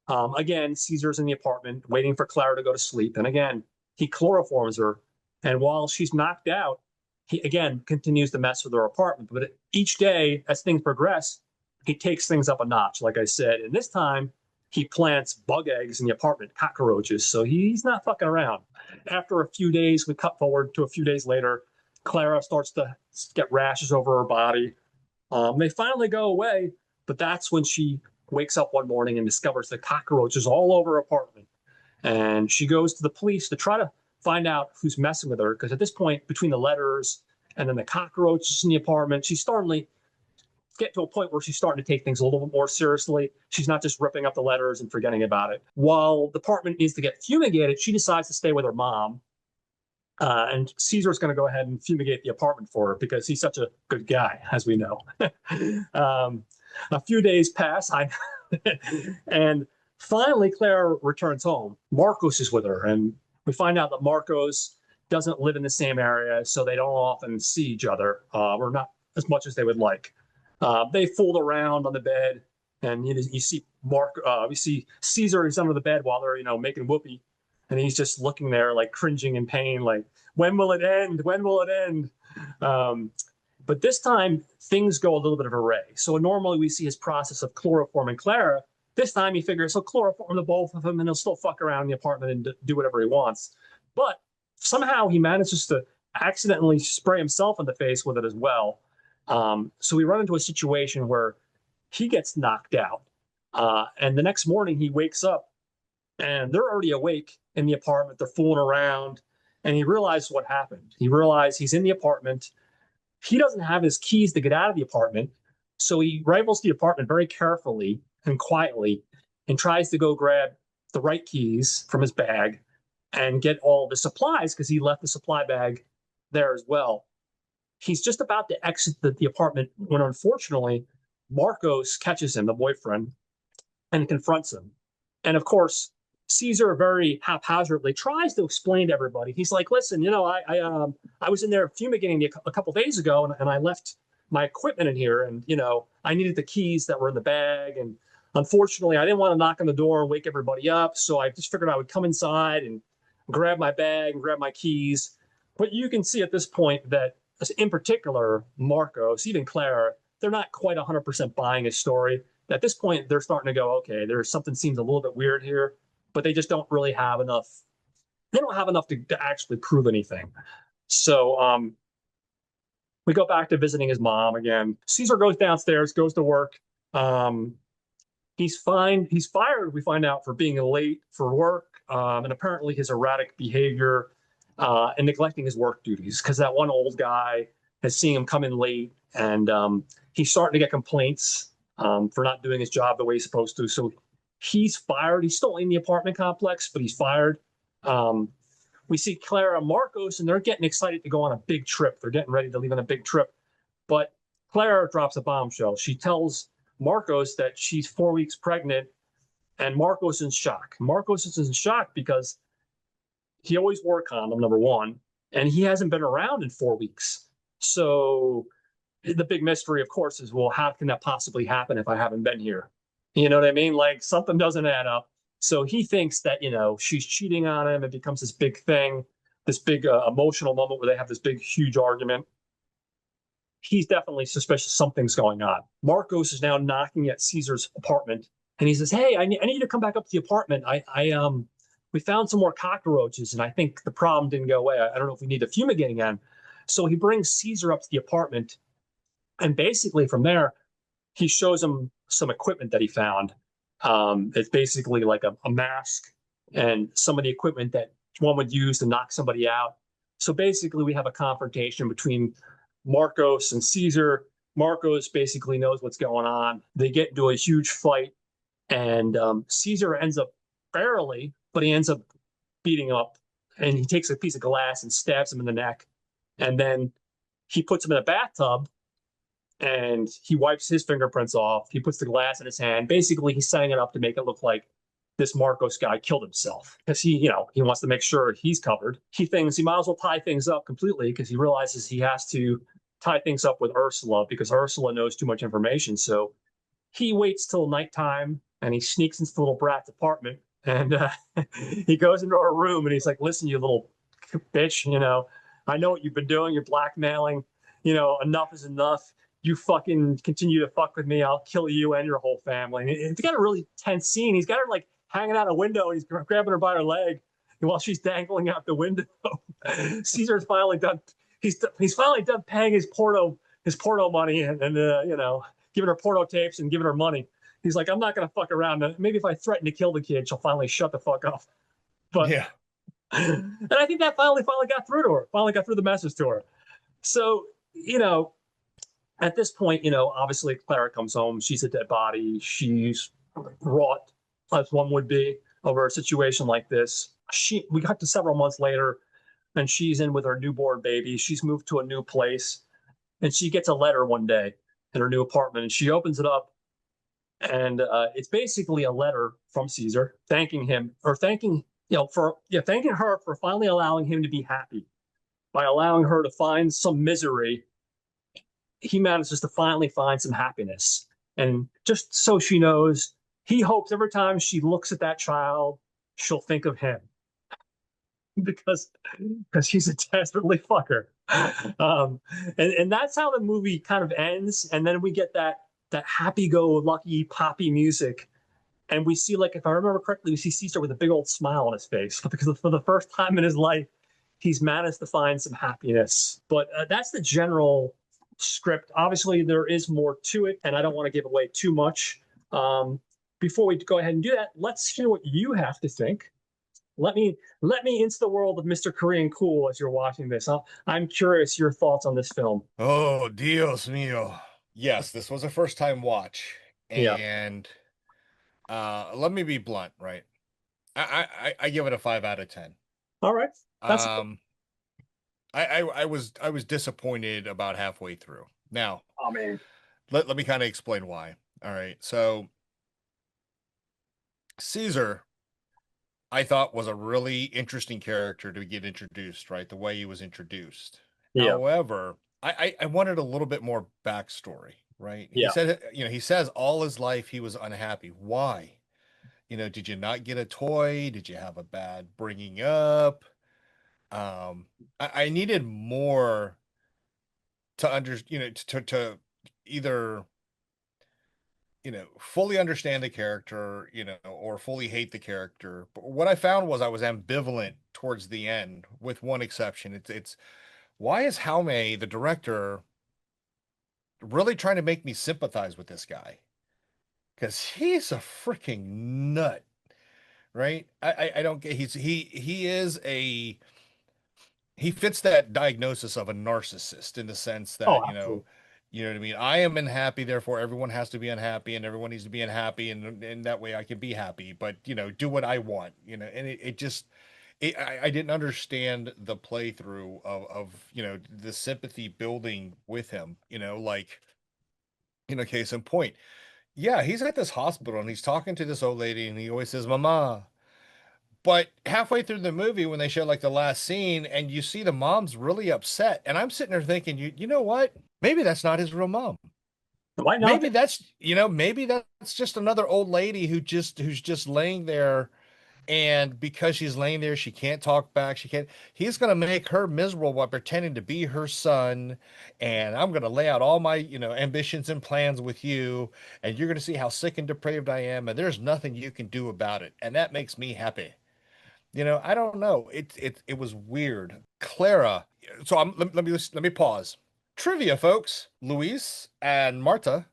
again, Caesar's in the apartment waiting for Clara to go to sleep. And again, he chloroforms her. And while she's knocked out, he again continues to mess with her apartment. But each day, as things progress, he takes things up a notch, like I said. And this time, he plants bug eggs in the apartment, cockroaches. So he's not fucking around. After a few days, we cut forward to a few days later. Clara starts to get rashes over her body. They finally go away, but that's when she wakes up one morning and discovers the cockroaches all over her apartment. And she goes to the police to try to find out who's messing with her. Because at this point, between the letters and then the cockroaches in the apartment, she's starting to get to a point where she's starting to take things a little bit more seriously. She's not just ripping up the letters and forgetting about it. While the apartment needs to get fumigated, she decides to stay with her mom. And Caesar's going to go ahead and fumigate the apartment for her because he's such a good guy, as we know. A few days pass, and finally Clara returns home. Marcos is with her, and we find out that Marcos doesn't live in the same area, so they don't often see each other, or not as much as they would like. They fooled around on the bed, and you see we see Caesar is under the bed while they're making whoopee, and he's just looking there like cringing in pain, like when will it end? When will it end? But this time things go a little bit of array. So normally we see his process of chloroforming Clara. This time he figures he'll chloroform the both of them, and he'll still fuck around in the apartment and do whatever he wants. But somehow he manages to accidentally spray himself in the face with it as well. So we run into a situation where he gets knocked out. And the next morning he wakes up and they're already awake in the apartment. They're fooling around. And he realizes what happened. He realized he's in the apartment. He doesn't have his keys to get out of the apartment. So he rifles the apartment very carefully and quietly and tries to go grab the right keys from his bag and get all the supplies because he left the supply bag there as well. He's just about to exit the apartment when, unfortunately, Marcos catches him, the boyfriend, and confronts him. And of course, Caesar very haphazardly tries to explain to everybody. He's like, "Listen, I was in there fumigating a couple days ago, and I left my equipment in here, and I needed the keys that were in the bag, and unfortunately, I didn't want to knock on the door and wake everybody up, so I just figured I would come inside and grab my bag and grab my keys." But you can see at this point that, in particular, Marcos, even Clara, they're not quite 100% buying his story. At this point, they're starting to go, okay, there's something seems a little bit weird here, but they just don't really have enough. They don't have enough to actually prove anything. So we go back to visiting his mom again. Caesar goes downstairs, goes to work. He's fine. He's fired, we find out, for being late for work, and apparently his erratic behavior and neglecting his work duties, because that one old guy has seen him come in late, and he's starting to get complaints for not doing his job the way he's supposed to. So he's fired. He's still in the apartment complex, but he's fired. We see Clara and Marcos, and they're getting excited to go on a big trip. They're getting ready to leave on a big trip. But Clara drops a bombshell. She tells Marcos that she's 4 weeks pregnant, and Marcos is in shock. Marcos is in shock because he always wore a condom, number one, and he hasn't been around in 4 weeks. So the big mystery, of course, is, well, how can that possibly happen if I haven't been here? You know what I mean? Like, something doesn't add up. So he thinks that, she's cheating on him. It becomes this big thing, this big emotional moment where they have this big, huge argument. He's definitely suspicious something's going on. Marcos is now knocking at Caesar's apartment, and he says, "Hey, I need you to come back up to the apartment. We found some more cockroaches, and I think the problem didn't go away. I don't know if we need to fumigate again." So he brings Caesar up to the apartment, and basically from there, he shows him some equipment that he found. It's basically like a mask and some of the equipment that one would use to knock somebody out. So basically, we have a confrontation between Marcos and Caesar. Marcos basically knows what's going on. They get into a huge fight, and Caesar ends up barely, but he ends up beating him up. And he takes a piece of glass and stabs him in the neck. And then he puts him in a bathtub and he wipes his fingerprints off. He puts the glass in his hand. Basically, he's setting it up to make it look like this Marcos guy killed himself because he wants to make sure he's covered. He thinks he might as well tie things up completely because he realizes he has to tie things up with Ursula because Ursula knows too much information. So he waits till nighttime and he sneaks into the little brat's apartment and he goes into her room and he's like, listen, you little bitch, I know what you've been doing. You're blackmailing, enough is enough. You fucking continue to fuck with me, I'll kill you and your whole family. And it's got a really tense scene. He's got her like hanging out a window and he's grabbing her by her leg while she's dangling out the window. Caesar's finally done. He's finally done paying his porno money and giving her porno tapes and giving her money. He's like, I'm not gonna fuck around. Maybe if I threaten to kill the kid, she'll finally shut the fuck up. But yeah, and I think that finally got through to her. Finally got through the message to her. So at this point, obviously Clara comes home. She's a dead body. She's wrought, as one would be, over a situation like this. We got to several months later, and she's in with her newborn baby. She's moved to a new place, and she gets a letter one day in her new apartment, and she opens it up, and it's basically a letter from Caesar thanking him, or thanking her for finally allowing him to be happy by allowing her to find some misery. He manages to finally find some happiness. And just so she knows, he hopes every time she looks at that child, she'll think of him. because he's a desperately fucker. And that's how the movie kind of ends. And then we get that happy-go-lucky poppy music. And we see, like, if I remember correctly, we see Caesar with a big old smile on his face because for the first time in his life, he's managed to find some happiness. But that's the general script. Obviously, there is more to it, and I don't want to give away too much. Before we go ahead and do that, let's hear what you have to think. Let me into the world of Mr. KoreanKool as you're watching this. I'm curious your thoughts on this film. Oh, Dios mío. Yes, this was a first time watch. Yeah. And let me be blunt, right? I give it a 5 out of 10. All right. That's I was disappointed about halfway through. Now, oh man. let me kind of explain why. All right. So Caesar, I thought, was a really interesting character to get introduced, right? The way he was introduced. Yeah. However, I wanted a little bit more backstory, right? Yeah. He says all his life he was unhappy. Why? Did you not get a toy? Did you have a bad bringing up? I needed more to to either fully understand the character, or fully hate the character. But what I found was I was ambivalent towards the end, with one exception. It's why is Jaume, the director, really trying to make me sympathize with this guy? Because he's a freaking nut, right? I don't get he fits that diagnosis of a narcissist in the sense that, Oh, absolutely. you know what I mean? I am unhappy, therefore everyone has to be unhappy and everyone needs to be unhappy, and that way I can be happy, but do what I want, and it just I didn't understand the playthrough of the sympathy building with him, like, case in point. Yeah, he's at this hospital and he's talking to this old lady and he always says, Mama. But halfway through the movie, when they show like the last scene and you see the mom's really upset, and I'm sitting there thinking, you know what? Maybe that's not his real mom. Why not? Maybe that's just another old lady who's just laying there, and because she's laying there, she can't talk back. He's going to make her miserable while pretending to be her son. And I'm going to lay out all my, ambitions and plans with you. And you're going to see how sick and depraved I am. And there's nothing you can do about it. And that makes me happy. I don't know. It was weird. Clara, So let me pause. Trivia, folks. Luis and Marta,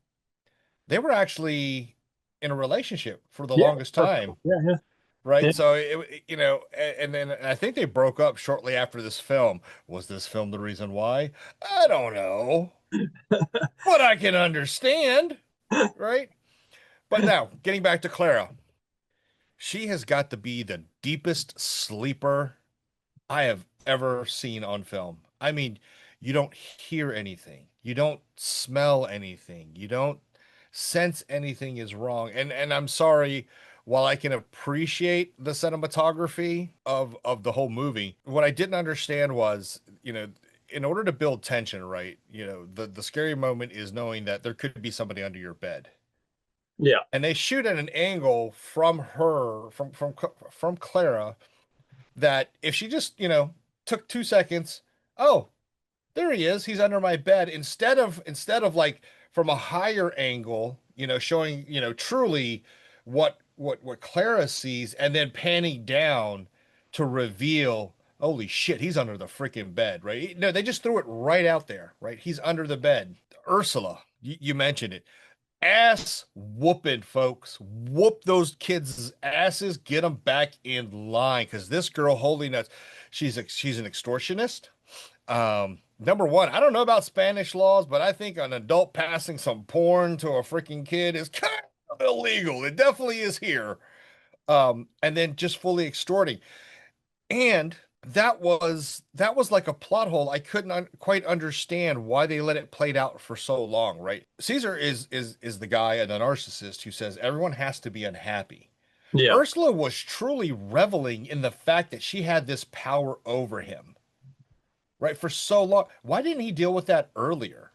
they were actually in a relationship for the Yeah, longest time, yeah, yeah, yeah. right? So and then I think they broke up shortly after this film. Was this film the reason why? I don't know, but I can understand, right? But now, getting back to Clara, she has got to be the deepest sleeper I have ever seen on film. I mean, you don't hear anything, you don't smell anything, you don't sense anything is wrong. And I'm sorry, while I can appreciate the cinematography of the whole movie, what I didn't understand was, in order to build tension, right? The scary moment is knowing that there could be somebody under your bed. Yeah. And they shoot at an angle from her, from Clara, that if she just, took 2 seconds, oh, there he is, he's under my bed, instead of like from a higher angle, showing, truly what Clara sees, and then panning down to reveal, holy shit, he's under the freaking bed, right? No, they just threw it right out there, right? He's under the bed. Ursula, you mentioned it. Ass whooping, folks. Whoop those kids' asses. Get them back in line, because this girl, holy nuts, she's an extortionist. Number one, I don't know about Spanish laws, but I think an adult passing some porn to a freaking kid is kind of illegal. It definitely is here. And then just fully extorting. And that was like a plot hole. I couldn't quite understand why they let it played out for so long, right? Caesar is the guy, and the narcissist, who says everyone has to be unhappy. Yeah. Ursula was truly reveling in the fact that she had this power over him, right? For so long. Why didn't he deal with that earlier?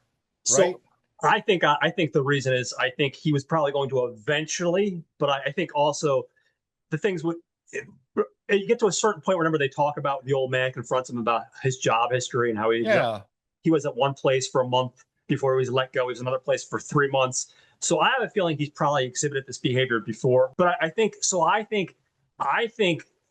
Right? So I think the reason is I think he was probably going to eventually, but I think also the things would you get to a certain point. Remember, they talk about the old man confronts him about his job history and how Yeah. he was at one place for a month before he was let go. He was another place for 3 months. So I have a feeling he's probably exhibited this behavior before. But I think so. I think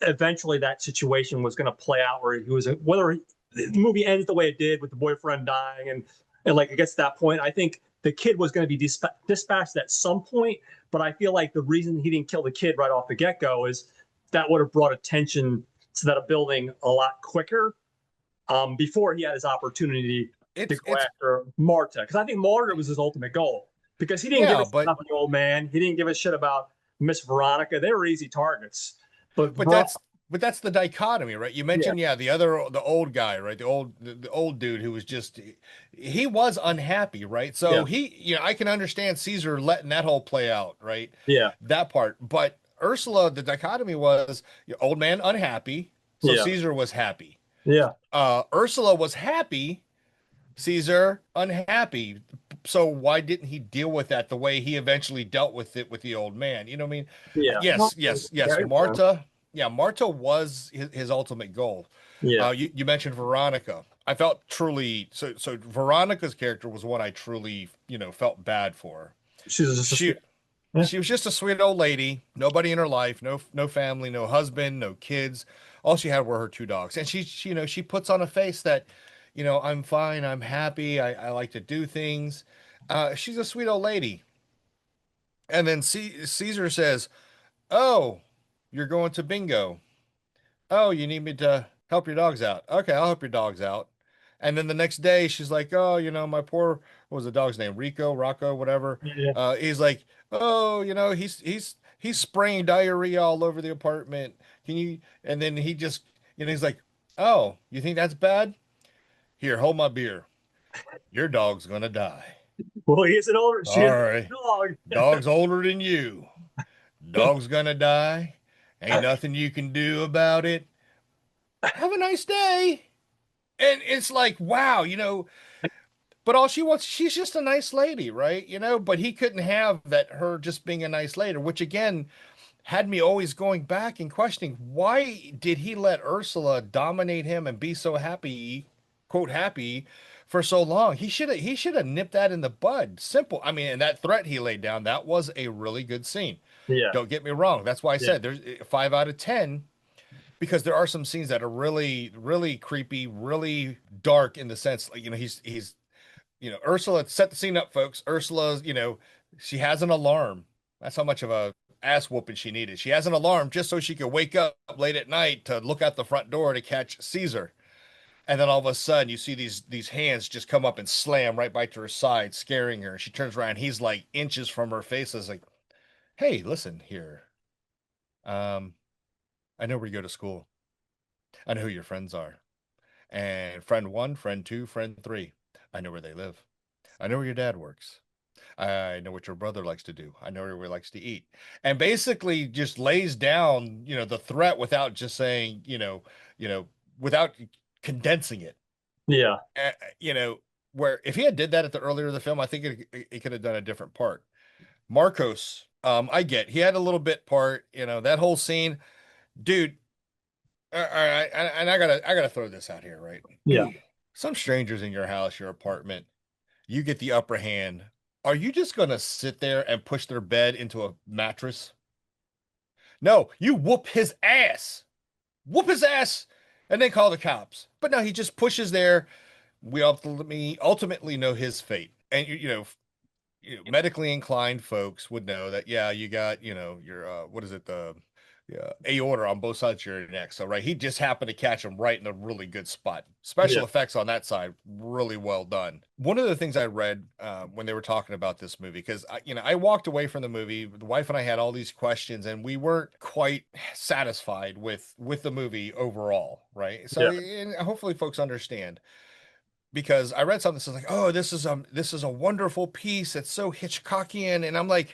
eventually that situation was going to play out where he was whether the movie ends the way it did with the boyfriend dying and like it gets to that point. I think the kid was going to be dispatched at some point. But I feel like the reason he didn't kill the kid right off the get go is that would have brought attention to that building a lot quicker before he had his opportunity to It's go it's after Marta. Because I think Marta was his ultimate goal. Because he didn't give a yeah, shit about the old man. He didn't give a shit about Miss Veronica. They were easy targets. But but that's but that's the dichotomy, right? You yeah, mentioned, yeah, the old guy, right? The old dude who was just, he was unhappy, right? yeah, So I can understand Caesar letting that whole play out, right? yeah, That part. But Ursula, the dichotomy was, old man unhappy, so yeah, Caesar was happy. yeah, Ursula was happy, Caesar unhappy. So why didn't he deal with that the way he eventually dealt with it with the old man? You know what I mean? yeah. Yes, yes, yes. Marta, yeah, Marta was his ultimate goal. Yeah. You mentioned Veronica. I felt truly, so Veronica's character was one I truly, felt bad for. She's just a She sweet. Yeah, she was just a sweet old lady, nobody in her life, no family, no husband, no kids. All she had were her two dogs. And she puts on a face that, I'm fine, I'm happy, I like to do things. She's a sweet old lady. And then Caesar says, "Oh, you're going to bingo. Oh, you need me to help your dogs out. Okay, I'll help your dogs out." And then the next day, she's like, "Oh, my poor, what was the dog's name? Rocco, whatever." yeah. He's like, "Oh, he's spraying diarrhea all over the apartment. Can you?" And then he just, he's like, "Oh, you think that's bad? Here, hold my beer. Your dog's gonna die. Well, he is an older. She is All an right, older dog. dog's older than you. Dog's gonna die. Ain't nothing you can do about it. Have a nice day." And it's like, wow, but all she wants, she's just a nice lady, right? But he couldn't have that, her just being a nice lady, which again had me always going back and questioning, why did he let Ursula dominate him and be so happy, quote, happy for so long? He should have nipped that in the bud. Simple. I mean, and that threat he laid down, that was a really good scene. Yeah, Don't get me wrong. That's why I yeah, said there's 5 out of 10, because there are some scenes that are really, really creepy, really dark in the sense, like, Ursula, set the scene up, folks. Ursula, she has an alarm. That's how much of a ass whooping she needed. She has an alarm just so she could wake up late at night to look out the front door to catch Caesar. And then all of a sudden, you see these hands just come up and slam right by to her side, scaring her. She turns around. He's like inches from her face. Is like, "Hey, listen here. Um, I know where you go to school. I know who your friends are. And friend one, friend two, friend three. I know where they live. I know where your dad works. I know what your brother likes to do. I know where he likes to eat." And basically just lays down, the threat without just saying, without condensing it. Yeah. uh, you know, where if he had did that at the earlier of the film, I think it could have done a different part. Marcos, I get he had a little bit part, that whole scene, dude. All right, and I gotta throw this out here, right? Yeah. Some strangers in your house, your apartment, you get the upper hand. Are you just gonna sit there and push their bed into a mattress? No, you whoop his ass, and then call the cops. But no, he just pushes there. We ultimately know his fate. And medically inclined folks would know that, yeah, you got, your what is it, the aorta on both sides of your neck. So right, he just happened to catch him right in a really good spot. Yeah. Special effects on that side, really well done. One of the things I read when they were talking about this movie, because I walked away from the movie, the wife and I had all these questions, and we weren't quite satisfied with the movie overall, right? So, Yeah. and hopefully folks understand, because I read something that says like, "Oh, this is a wonderful piece. It's so Hitchcockian," and I'm like,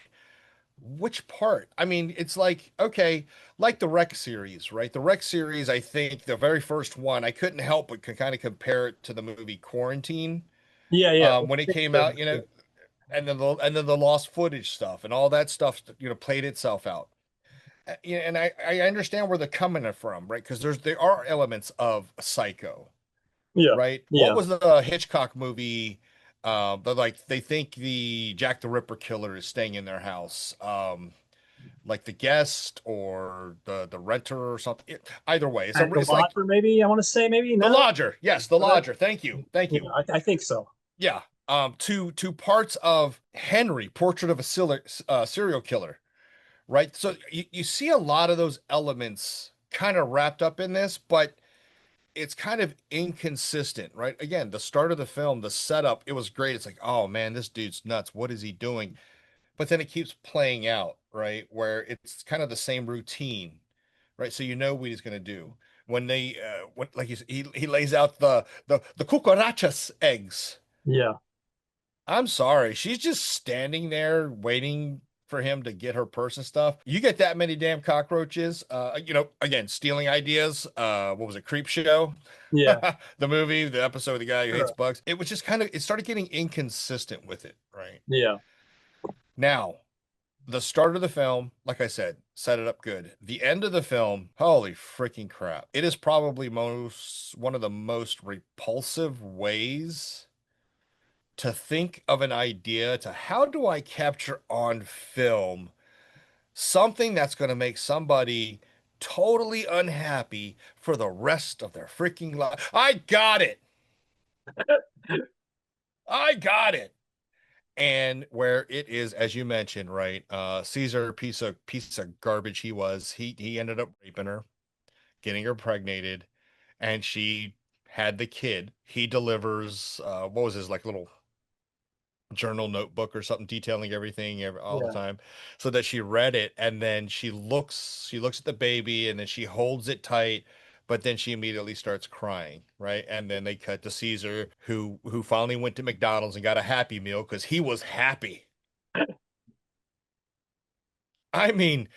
which part? I mean, it's like, okay, like the Rec series, right? The Rec series, I think the very first one, I couldn't help but kind of compare it to the movie Quarantine, Yeah. Yeah. when it came out, and then the lost footage stuff and all that stuff, played itself out. And I understand where they're coming from, right? Because there are elements of Psycho, Yeah. right? What Yeah. was the Hitchcock movie? But like they think the Jack the Ripper killer is staying in their house. Like The Guest or the Renter or something. Either way, it's The it's like Lodger, maybe I want to say, maybe The no. Lodger. Yes, The Lodger. Thank you, thank Yeah, you. I think so. Yeah. To parts of Henry, Portrait of a Serial Killer, right? So you see a lot of those elements kind of wrapped up in this, but it's kind of inconsistent, right? Again, the start of the film, the setup, it was great. It's like, oh man, this dude's nuts. What is he doing? But then it keeps playing out, right? Where it's kind of the same routine, right? So you know what he's going to do when like he lays out the cucarachas eggs. Yeah. I'm sorry, she's just standing there waiting for him to get her purse and stuff. You get that many damn cockroaches, again, stealing ideas. What was it, Creep Show? Yeah. The movie, the episode of the guy who hates Sure. bugs. It was just it started getting inconsistent with it, right? Yeah. Now, the start of the film, like I said, set it up good. The end of the film, holy freaking crap. It is probably one of the most repulsive ways to think of an idea to how do I capture on film something that's going to make somebody totally unhappy for the rest of their freaking life. I got it. I got it. And where it is, as you mentioned, right? Caesar, piece of garbage he was. He ended up raping her, getting her pregnated, and she had the kid. He delivers what was his like little journal notebook or something detailing everything all the Yeah. time, so that she read it, and then she looks at the baby, and then she holds it tight, but then she immediately starts crying, right? And then they cut to Caesar, who finally went to McDonald's and got a Happy Meal because he was happy. I mean,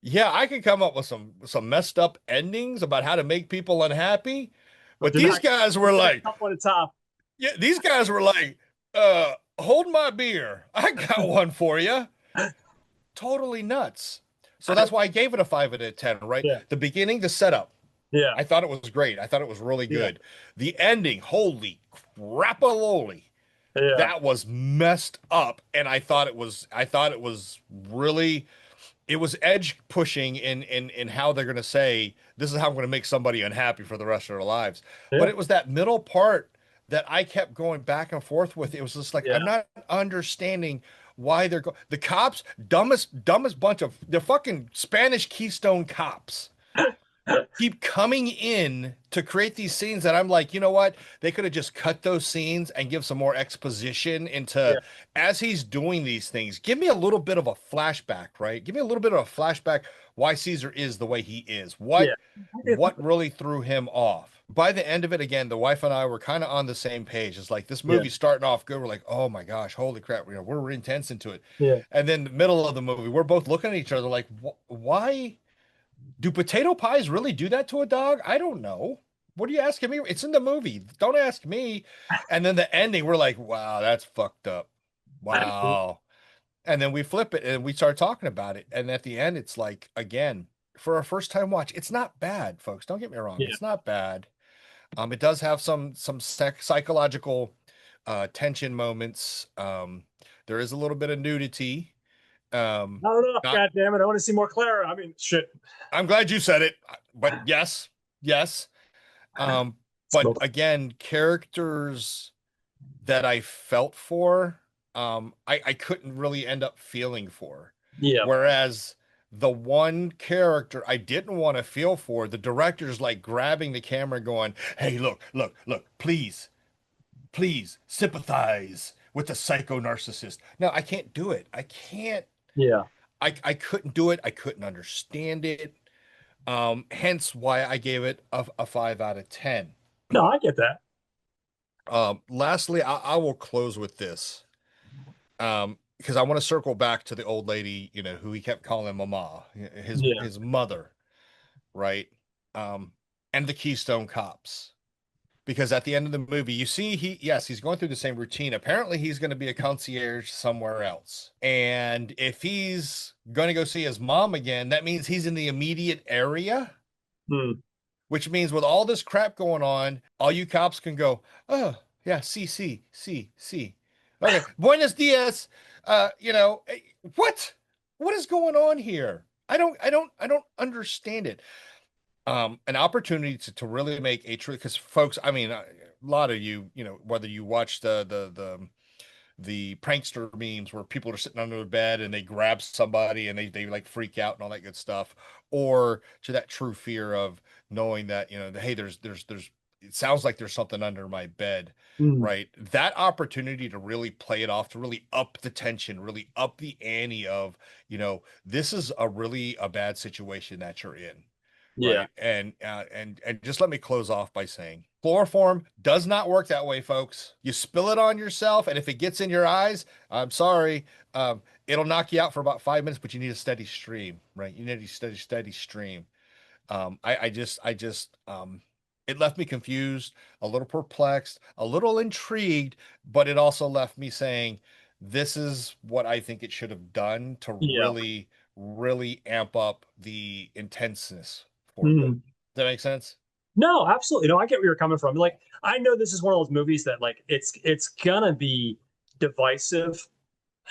yeah, I could come up with some messed up endings about how to make people unhappy, But but they're these not guys were like, up on the top. yeah, these guys were like, hold my beer. I got one for you. Totally nuts. So that's why I gave it a 5 out of 10, right? Yeah. The beginning, the setup, Yeah. I thought it was great. I thought it was really Yeah. good. The ending, holy crapaloli. Yeah. That was messed up. And I thought it was really it was edge pushing in how they're going to say this is how I'm going to make somebody unhappy for the rest of their lives. Yeah, But it was that middle part that I kept going back and forth with. It was just like yeah, I'm not understanding why the cops dumbest bunch of they're fucking Spanish Keystone cops keep coming in to create these scenes that I'm like, you know what? They could have just cut those scenes and give some more exposition into yeah, as he's doing these things. Give me a little bit of a flashback, right? Give me a little bit of a flashback why Caesar is the way he is. yeah. What really threw him off? By the end of it, again, the wife and I were kind of on the same page. It's like this Yeah, movie's starting off good. We're like, oh my gosh, holy crap, we're intense into it. yeah, And then the middle of the movie, we're both looking at each other like, why? Do potato pies really do that to a dog? I don't know. What are you asking me? It's in the movie. Don't ask me. And then the ending, we're like, wow, that's fucked up. Wow. And then we flip it and we start talking about it. And at the end, it's like, again, for a first time watch, it's not bad, folks. Don't get me wrong. yeah. It's not bad. It does have some psychological tension moments. There is a little bit of nudity. Not enough. Not God damn it! I want to see more Clara. I mean, shit. I'm glad you said it, but yes, yes. Um, but So, again, characters that I felt for, I couldn't really end up feeling for. yeah, Whereas the one character I didn't want to feel for, the director's like grabbing the camera going, hey, look, please, please sympathize with the psycho narcissist. No, I can't do it. I can't, yeah. I couldn't do it. I couldn't understand it. Hence why I gave it a 5 out of 10. No, I get that. Lastly, I will close with this. Because I want to circle back to the old lady, who he kept calling Mama, his Yeah, his mother, right? And the Keystone Cops. Because at the end of the movie, you see he's going through the same routine. Apparently, he's going to be a concierge somewhere else. And if he's going to go see his mom again, that means he's in the immediate area, hmm. which means with all this crap going on, all you cops can go, oh, yeah, see. Okay, Buenos dias. What? What is going on here? I don't understand it. An opportunity to really make a true, because folks, I mean, a lot of you, whether you watch the prankster memes where people are sitting under their bed and they grab somebody and they like freak out and all that good stuff, or to that true fear of knowing that, hey, there's it sounds like there's something under my bed, Hmm. right? That opportunity to really play it off, to really up the tension, really up the ante of, this is a bad situation that you're in. Yeah, Right. And just let me close off by saying chloroform does not work that way, folks. You spill it on yourself, and if it gets in your eyes, I'm sorry, it'll knock you out for about 5 minutes, but you need a steady stream, right? You need a steady stream. It left me confused, a little perplexed, a little intrigued, but it also left me saying, this is what I think it should have done to yeah. really, really amp up the intenseness for me. Hmm. Does that make sense? No, absolutely. No, I get where you're coming from. Like, I know this is one of those movies that like it's gonna be divisive,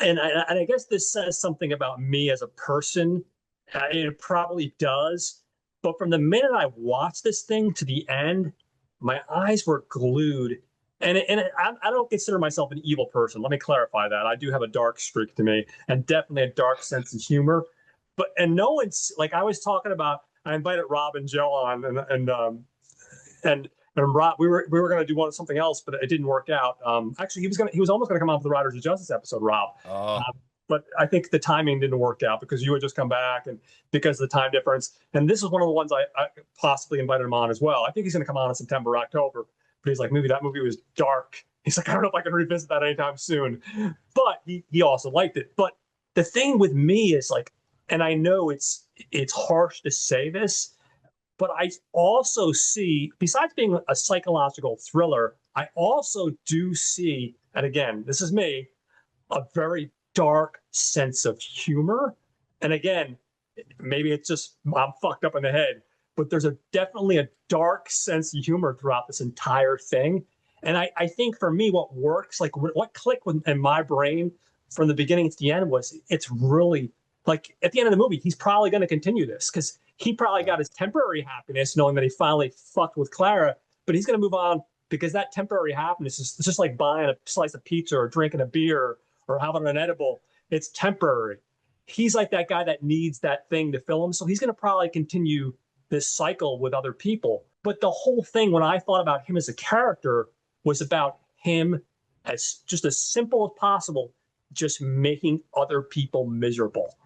and I guess this says something about me as a person. It probably does. But from the minute I watched this thing to the end, my eyes were glued. I don't consider myself an evil person. Let me clarify that. I do have a dark streak to me and definitely a dark sense of humor. And no one's like I was talking about. I invited Rob and Joe on, and Rob, we were going to do something else, but it didn't work out. Actually, he was almost going to come on for the Riders of Justice episode, Rob. Uh, But I think the timing didn't work out because you had just come back and because of the time difference. And this is one of the ones I possibly invited him on as well. I think he's going to come on in September, or October. But he's like, maybe that movie was dark. He's like, I don't know if I can revisit that anytime soon. But he also liked it. But the thing with me is like, and I know it's harsh to say this, but I also see, besides being a psychological thriller, I also do see, and again, this is me, a very dark sense of humor. And again, maybe it's just I'm fucked up in the head, but there's definitely a dark sense of humor throughout this entire thing. And I think for me, what works, like what clicked in my brain from the beginning to the end was it's really Like at the end of the movie, he's probably going to continue this because he probably got his temporary happiness knowing that he finally fucked with Clara, but he's going to move on because that temporary happiness is just like buying a slice of pizza or drinking a beer or having an edible. It's temporary. He's like that guy that needs that thing to fill him. So he's going to probably continue this cycle with other people. But the whole thing, when I thought about him as a character, was about him as just as simple as possible, just making other people miserable.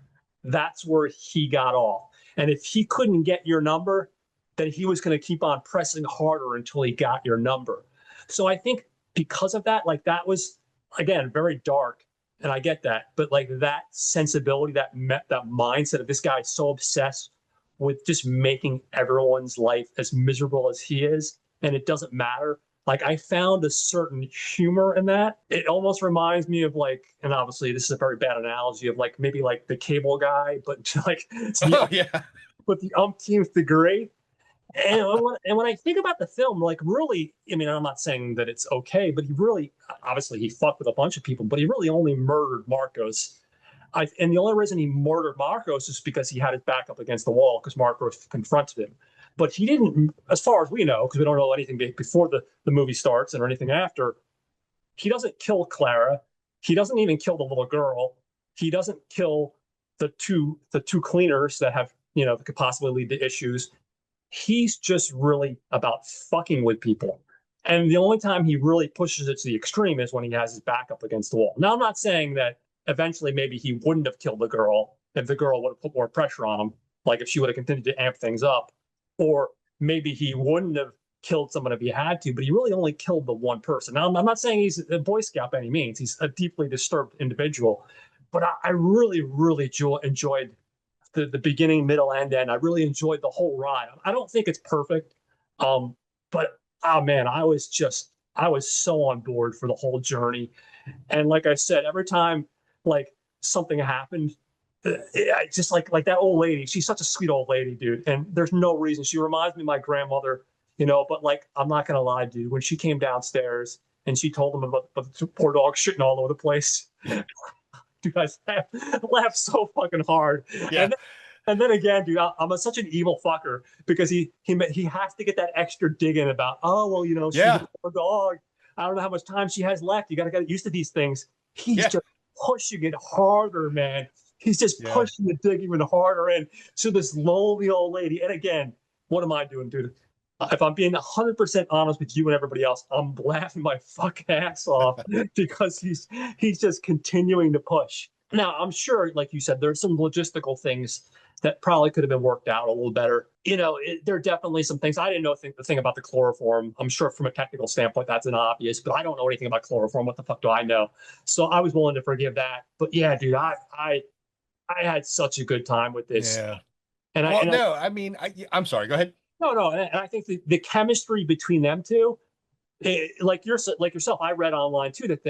That's where he got off. And if he couldn't get your number, then he was going to keep on pressing harder until he got your number. So I think because of that, like that was, again, very dark. And I get that. But like that sensibility, that mindset of this guy so obsessed with just making everyone's life as miserable as he is, and it doesn't matter. Like I found a certain humor in that. It almost reminds me of like, and obviously this is a very bad analogy of like maybe like the Cable Guy, but like Oh yeah, but the umpteenth degree. And when I think about the film, like really, I mean, I'm not saying that it's okay, but he really, obviously, he fucked with a bunch of people, but he really only murdered Marcos. And the only reason he murdered Marcos is because he had his back up against the wall because Marcos confronted him. But he didn't, as far as we know, because we don't know anything before the movie starts and or anything after. He doesn't kill Clara. He doesn't even kill the little girl. He doesn't kill the two cleaners that have that could possibly lead to issues. He's just really about fucking with people. And the only time he really pushes it to the extreme is when he has his back up against the wall. Now, I'm not saying that eventually maybe he wouldn't have killed the girl if the girl would have put more pressure on him, like if she would have continued to amp things up, or maybe he wouldn't have killed someone if he had to, but he really only killed the one person. Now, I'm not saying he's a Boy Scout by any means. He's a deeply disturbed individual, but I really, really enjoyed the beginning, middle, and end. I really enjoyed the whole ride. I don't think it's perfect, but oh man, I was so on board for the whole journey. And like I said, every time like something happened, I just like that old lady. She's such a sweet old lady, dude. And there's no reason. She reminds me of my grandmother, But like, I'm not gonna lie, dude. When she came downstairs and she told them about the poor dog shitting all over the place. You guys laugh so fucking hard. yeah. And then again, dude, I'm such an evil fucker because he has to get that extra dig in about, oh, well, she's a poor dog. I don't know how much time she has left. You got to get used to these things. He's just pushing it harder, man. He's just pushing the dig even harder in. So this lonely old lady, and again, what am I doing, dude? If I'm being 100% honest with you and everybody else, I'm laughing my fucking ass off because he's just continuing to push. Now, I'm sure, like you said, there's some logistical things that probably could have been worked out a little better. There are definitely some things. I didn't know the thing about the chloroform. I'm sure from a technical standpoint, that's an obvious, but I don't know anything about chloroform. What the fuck do I know? So I was willing to forgive that. But yeah, dude, I had such a good time with this. Yeah. And I'm sorry. Go ahead. No, and I think the chemistry between them two, like yourself, I read online too that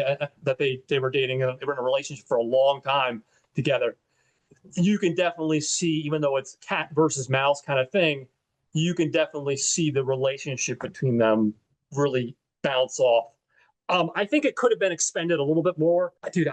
they were dating, they were in a relationship for a long time together. You can definitely see, even though it's cat versus mouse kind of thing, you can definitely see the relationship between them really bounce off. I think it could have been expended a little bit more, dude.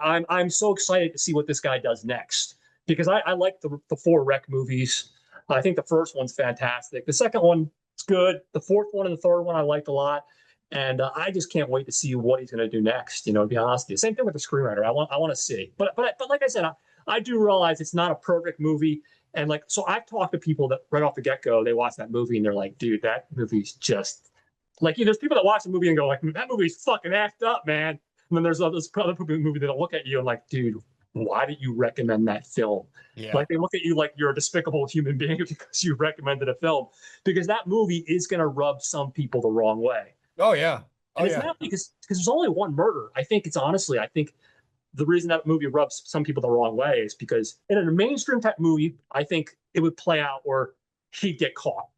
I'm so excited to see what this guy does next because I like the 4 Rec movies. I think the first one's fantastic. The second one is good. The fourth one and the third one I liked a lot. And I just can't wait to see what he's going to do next, to be honest with you. Same thing with the screenwriter. I want to see. But like I said, I do realize it's not a perfect movie. And so I've talked to people that right off the get-go, they watch that movie and they're like, dude, that movie's just like, there's people that watch the movie and go like, that movie's fucking effed up, man. And then there's other movie that'll look at you and like, dude, why did you recommend that film? Yeah. Like they look at you like you're a despicable human being because you recommended a film, because that movie is going to rub some people the wrong way. Oh yeah. And it's not because there's only one murder. I think the reason that movie rubs some people the wrong way is because in a mainstream type movie, I think it would play out where he'd get caught.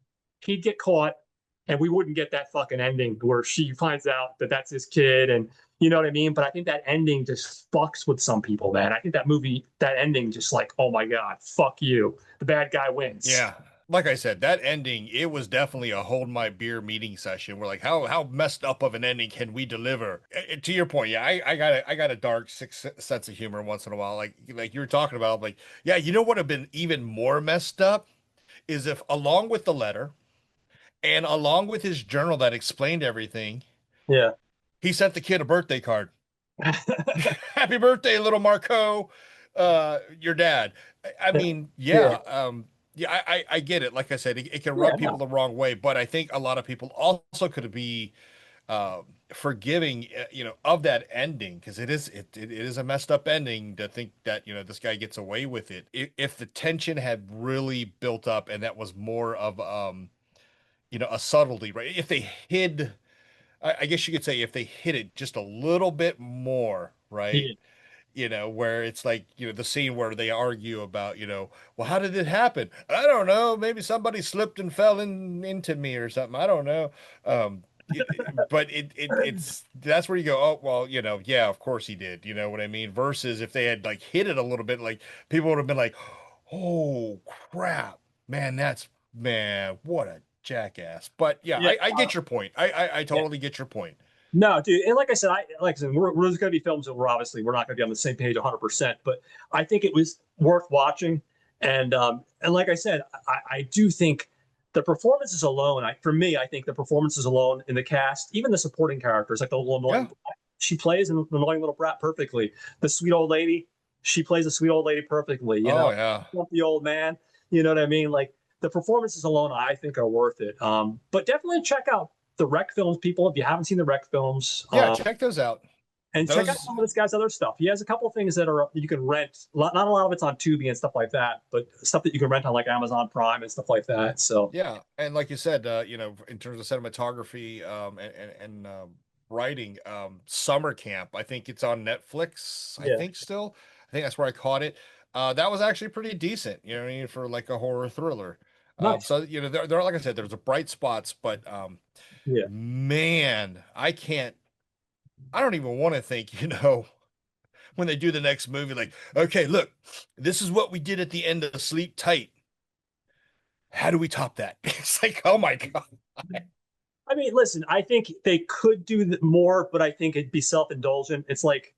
And we wouldn't get that fucking ending where she finds out that that's his kid, and you know what I mean? But I think that ending just fucks with some people, man. I think that ending just like, oh my God, fuck you. The bad guy wins. Yeah. like I said, that ending, it was definitely a hold my beer meeting session. We're like, how messed up of an ending can we deliver? To your point, yeah, I got a dark six sense of humor once in a while. Like you were talking about, like, yeah, you know what would have been even more messed up is if along with the letter and along with his journal that explained everything, Yeah. he sent the kid a birthday card. Happy birthday, little Marco, your dad. I mean, Yeah. yeah, yeah, I get it. Like I said, it can Yeah. rub people No. the wrong way, but I think a lot of people also could be forgiving, of that ending because it is a messed up ending to think that this guy gets away with it. If the tension had really built up and that was more of a subtlety, right? If they hid, I guess you could say if they hit it just a little bit more, right? Yeah. Where it's like, the scene where they argue about, well, how did it happen? I don't know. Maybe somebody slipped and fell into me or something. I don't know. But it's that's where you go, oh, well, yeah, of course he did. You know what I mean? Versus if they had like hit it a little bit, like people would have been like, oh crap, man, man, what a jackass. But yeah, Yeah. I get your point. I Yeah. totally get your point. No, dude, and like I said, there's going to be films that we're not going to be on the same page 100%, but I think it was worth watching, and like I said, I do think the performances alone, for me, I think the performances alone in the cast, even the supporting characters, like the little Yeah. annoying, she plays an annoying little brat perfectly. The sweet old lady, she plays a sweet old lady perfectly. Oh yeah. The old man, you know what I mean? Like the performances alone, I think are worth it. But definitely check out the Rec films, people. If you haven't seen the Rec films, Yeah, check those out. and check out Those some of this guy's other stuff. He has a couple of things that are you can rent. Not a lot of it's on Tubi and stuff like that, but stuff that you can rent on like Amazon Prime and stuff like that. So Yeah, and like you said, in terms of cinematography, and writing, Summer Camp, I think it's on Netflix. I yeah, think still, I think that's where I caught it. That was actually pretty decent, you know what I mean, for like a horror thriller. nice. So there, like I said, there's a bright spots, but Yeah, man, I don't even want to think, when they do the next movie, like, okay, look, this is what we did at the end of Sleep Tight. How do we top that? It's like, oh my God. I mean, listen, I think they could do more, but I think it'd be self-indulgent. It's like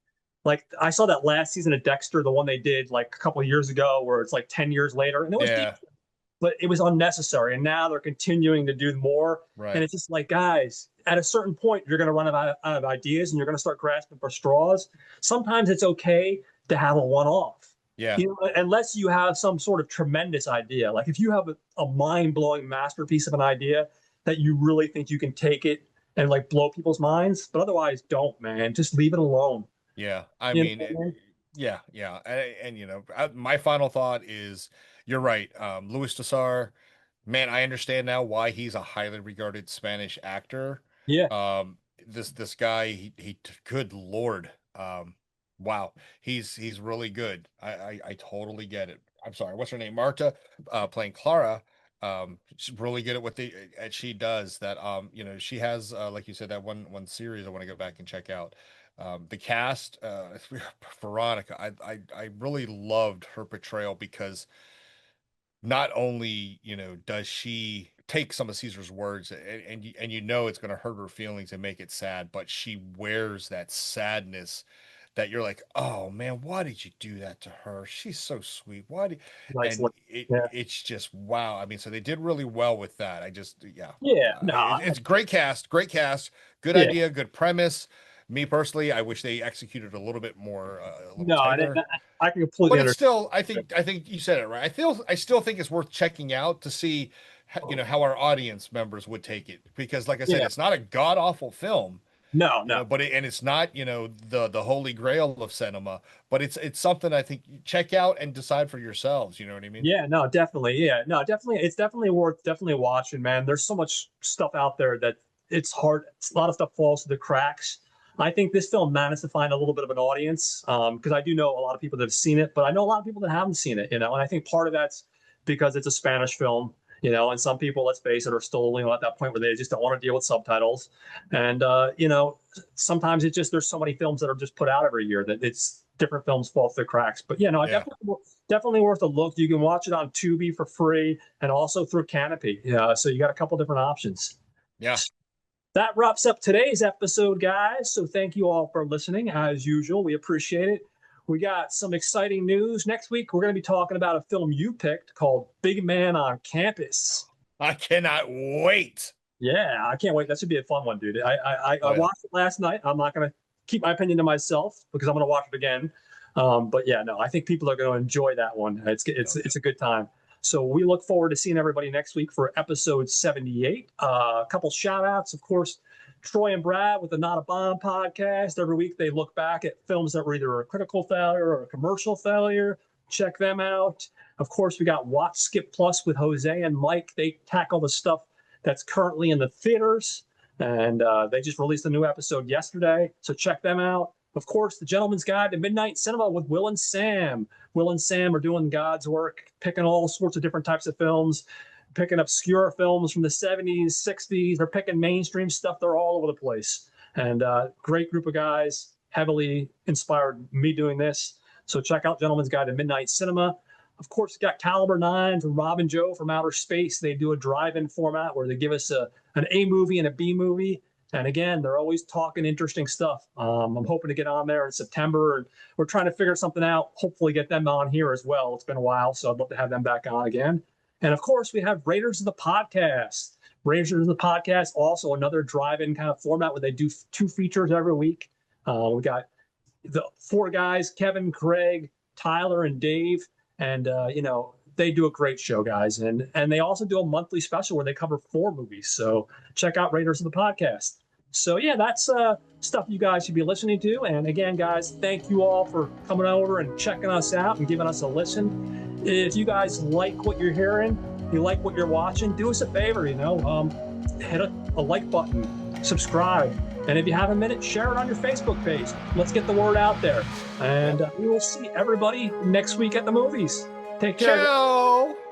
I saw that last season of Dexter, the one they did like a couple of years ago, where it's like 10 years later, and it was Yeah, but it was unnecessary. And now they're continuing to do more. And right. it's just like, guys, at a certain point, you're going to run out of ideas and you're going to start grasping for straws. Sometimes it's okay to have a one off, Yeah, unless you have some sort of tremendous idea. Like if you have a mind blowing masterpiece of an idea that you really think you can take it and like blow people's minds, but otherwise, don't, man. Just leave it alone. yeah. I You know mean, what I mean? yeah, yeah. And my final thought is, you're right. Luis Tosar, man, I understand now why he's a highly regarded Spanish actor. Yeah. This guy, good Lord, wow, he's really good. I totally get it. I'm sorry, what's her name? Marta, playing Clara. She's really good at what she does. That she has, like you said, that one series I want to go back and check out. The cast, Veronica, I really loved her portrayal because not only does she take some of Caesar's words and it's going to hurt her feelings and make it sad, but she wears that sadness that you're like, oh man, why did you do that to her? She's so sweet. Why did Nice. and Yeah. it's just wow. I mean, so they did really well with that. I just yeah, Yeah. No. it's great cast, good Yeah. idea, good premise. Me personally, I wish they executed a little bit more, a little No. tighter. I can completely But it's understand. still, I think you said it right. I still think it's worth checking out to see, how our audience members would take it. Because, like I said, Yeah. it's not a god awful film, No, no. but and it's not, the holy grail of cinema. But it's something I think you check out and decide for yourselves. You know what I mean? Yeah, no, definitely. Yeah, no, definitely. It's definitely worth definitely watching, man. There's so much stuff out there that it's hard. A lot of stuff falls through the cracks. I think this film managed to find a little bit of an audience because I do know a lot of people that have seen it, but I know a lot of people that haven't seen it, and I think part of that's because it's a Spanish film, and some people, let's face it, are still, at that point where they just don't want to deal with subtitles. And, sometimes it's just, there's so many films that are just put out every year that it's different films fall through the cracks. But yeah, no, I Yeah. definitely definitely worth a look. You can watch it on Tubi for free and also through Canopy. So you got a couple different options. Yeah. That wraps up today's episode, guys. So thank you all for listening. As usual, we appreciate it. We got some exciting news. Next week, we're going to be talking about a film you picked called Big Man on Campus. I cannot wait. Yeah, I can't wait. That should be a fun one, dude. I watched it last night. I'm not going to keep my opinion to myself because I'm going to watch it again. But yeah, no, I think people are going to enjoy that one. It's a good time. So we look forward to seeing everybody next week for episode 78. A couple shout outs, of course, Troy and Brad with the Not a Bomb podcast. Every week they look back at films that were either a critical failure or a commercial failure. Check them out. Of course, we got Watch Skip Plus with Jose and Mike. They tackle the stuff that's currently in the theaters. And they just released a new episode yesterday. So check them out. Of course, The Gentleman's Guide to Midnight Cinema with Will and Sam. Will and Sam are doing God's work, picking all sorts of different types of films, picking obscure films from the 70s, 60s. They're picking mainstream stuff. They're all over the place. And great group of guys, heavily inspired me doing this. So check out Gentleman's Guide to Midnight Cinema. Of course, you got Caliber 9 from Rob and Joe from Outer Space. They do a drive-in format where they give us an A movie and a B movie. And again, they're always talking interesting stuff. I'm hoping to get on there in September. And we're trying to figure something out, hopefully get them on here as well. It's been a while, so I'd love to have them back on again. And of course, we have Raiders of the Podcast. Raiders of the Podcast, also another drive-in kind of format where they do 2 features every week. We got the 4 guys, Kevin, Craig, Tyler, and Dave. And, they do a great show, guys. And they also do a monthly special where they cover 4 movies. So check out Raiders of the Podcast. So, yeah, that's stuff you guys should be listening to. And again, guys, thank you all for coming over and checking us out and giving us a listen. If you guys like what you're hearing, you like what you're watching, do us a favor, hit a like button, subscribe. And if you have a minute, share it on your Facebook page. Let's get the word out there. And we will see everybody next week at the movies. Take care. Ciao.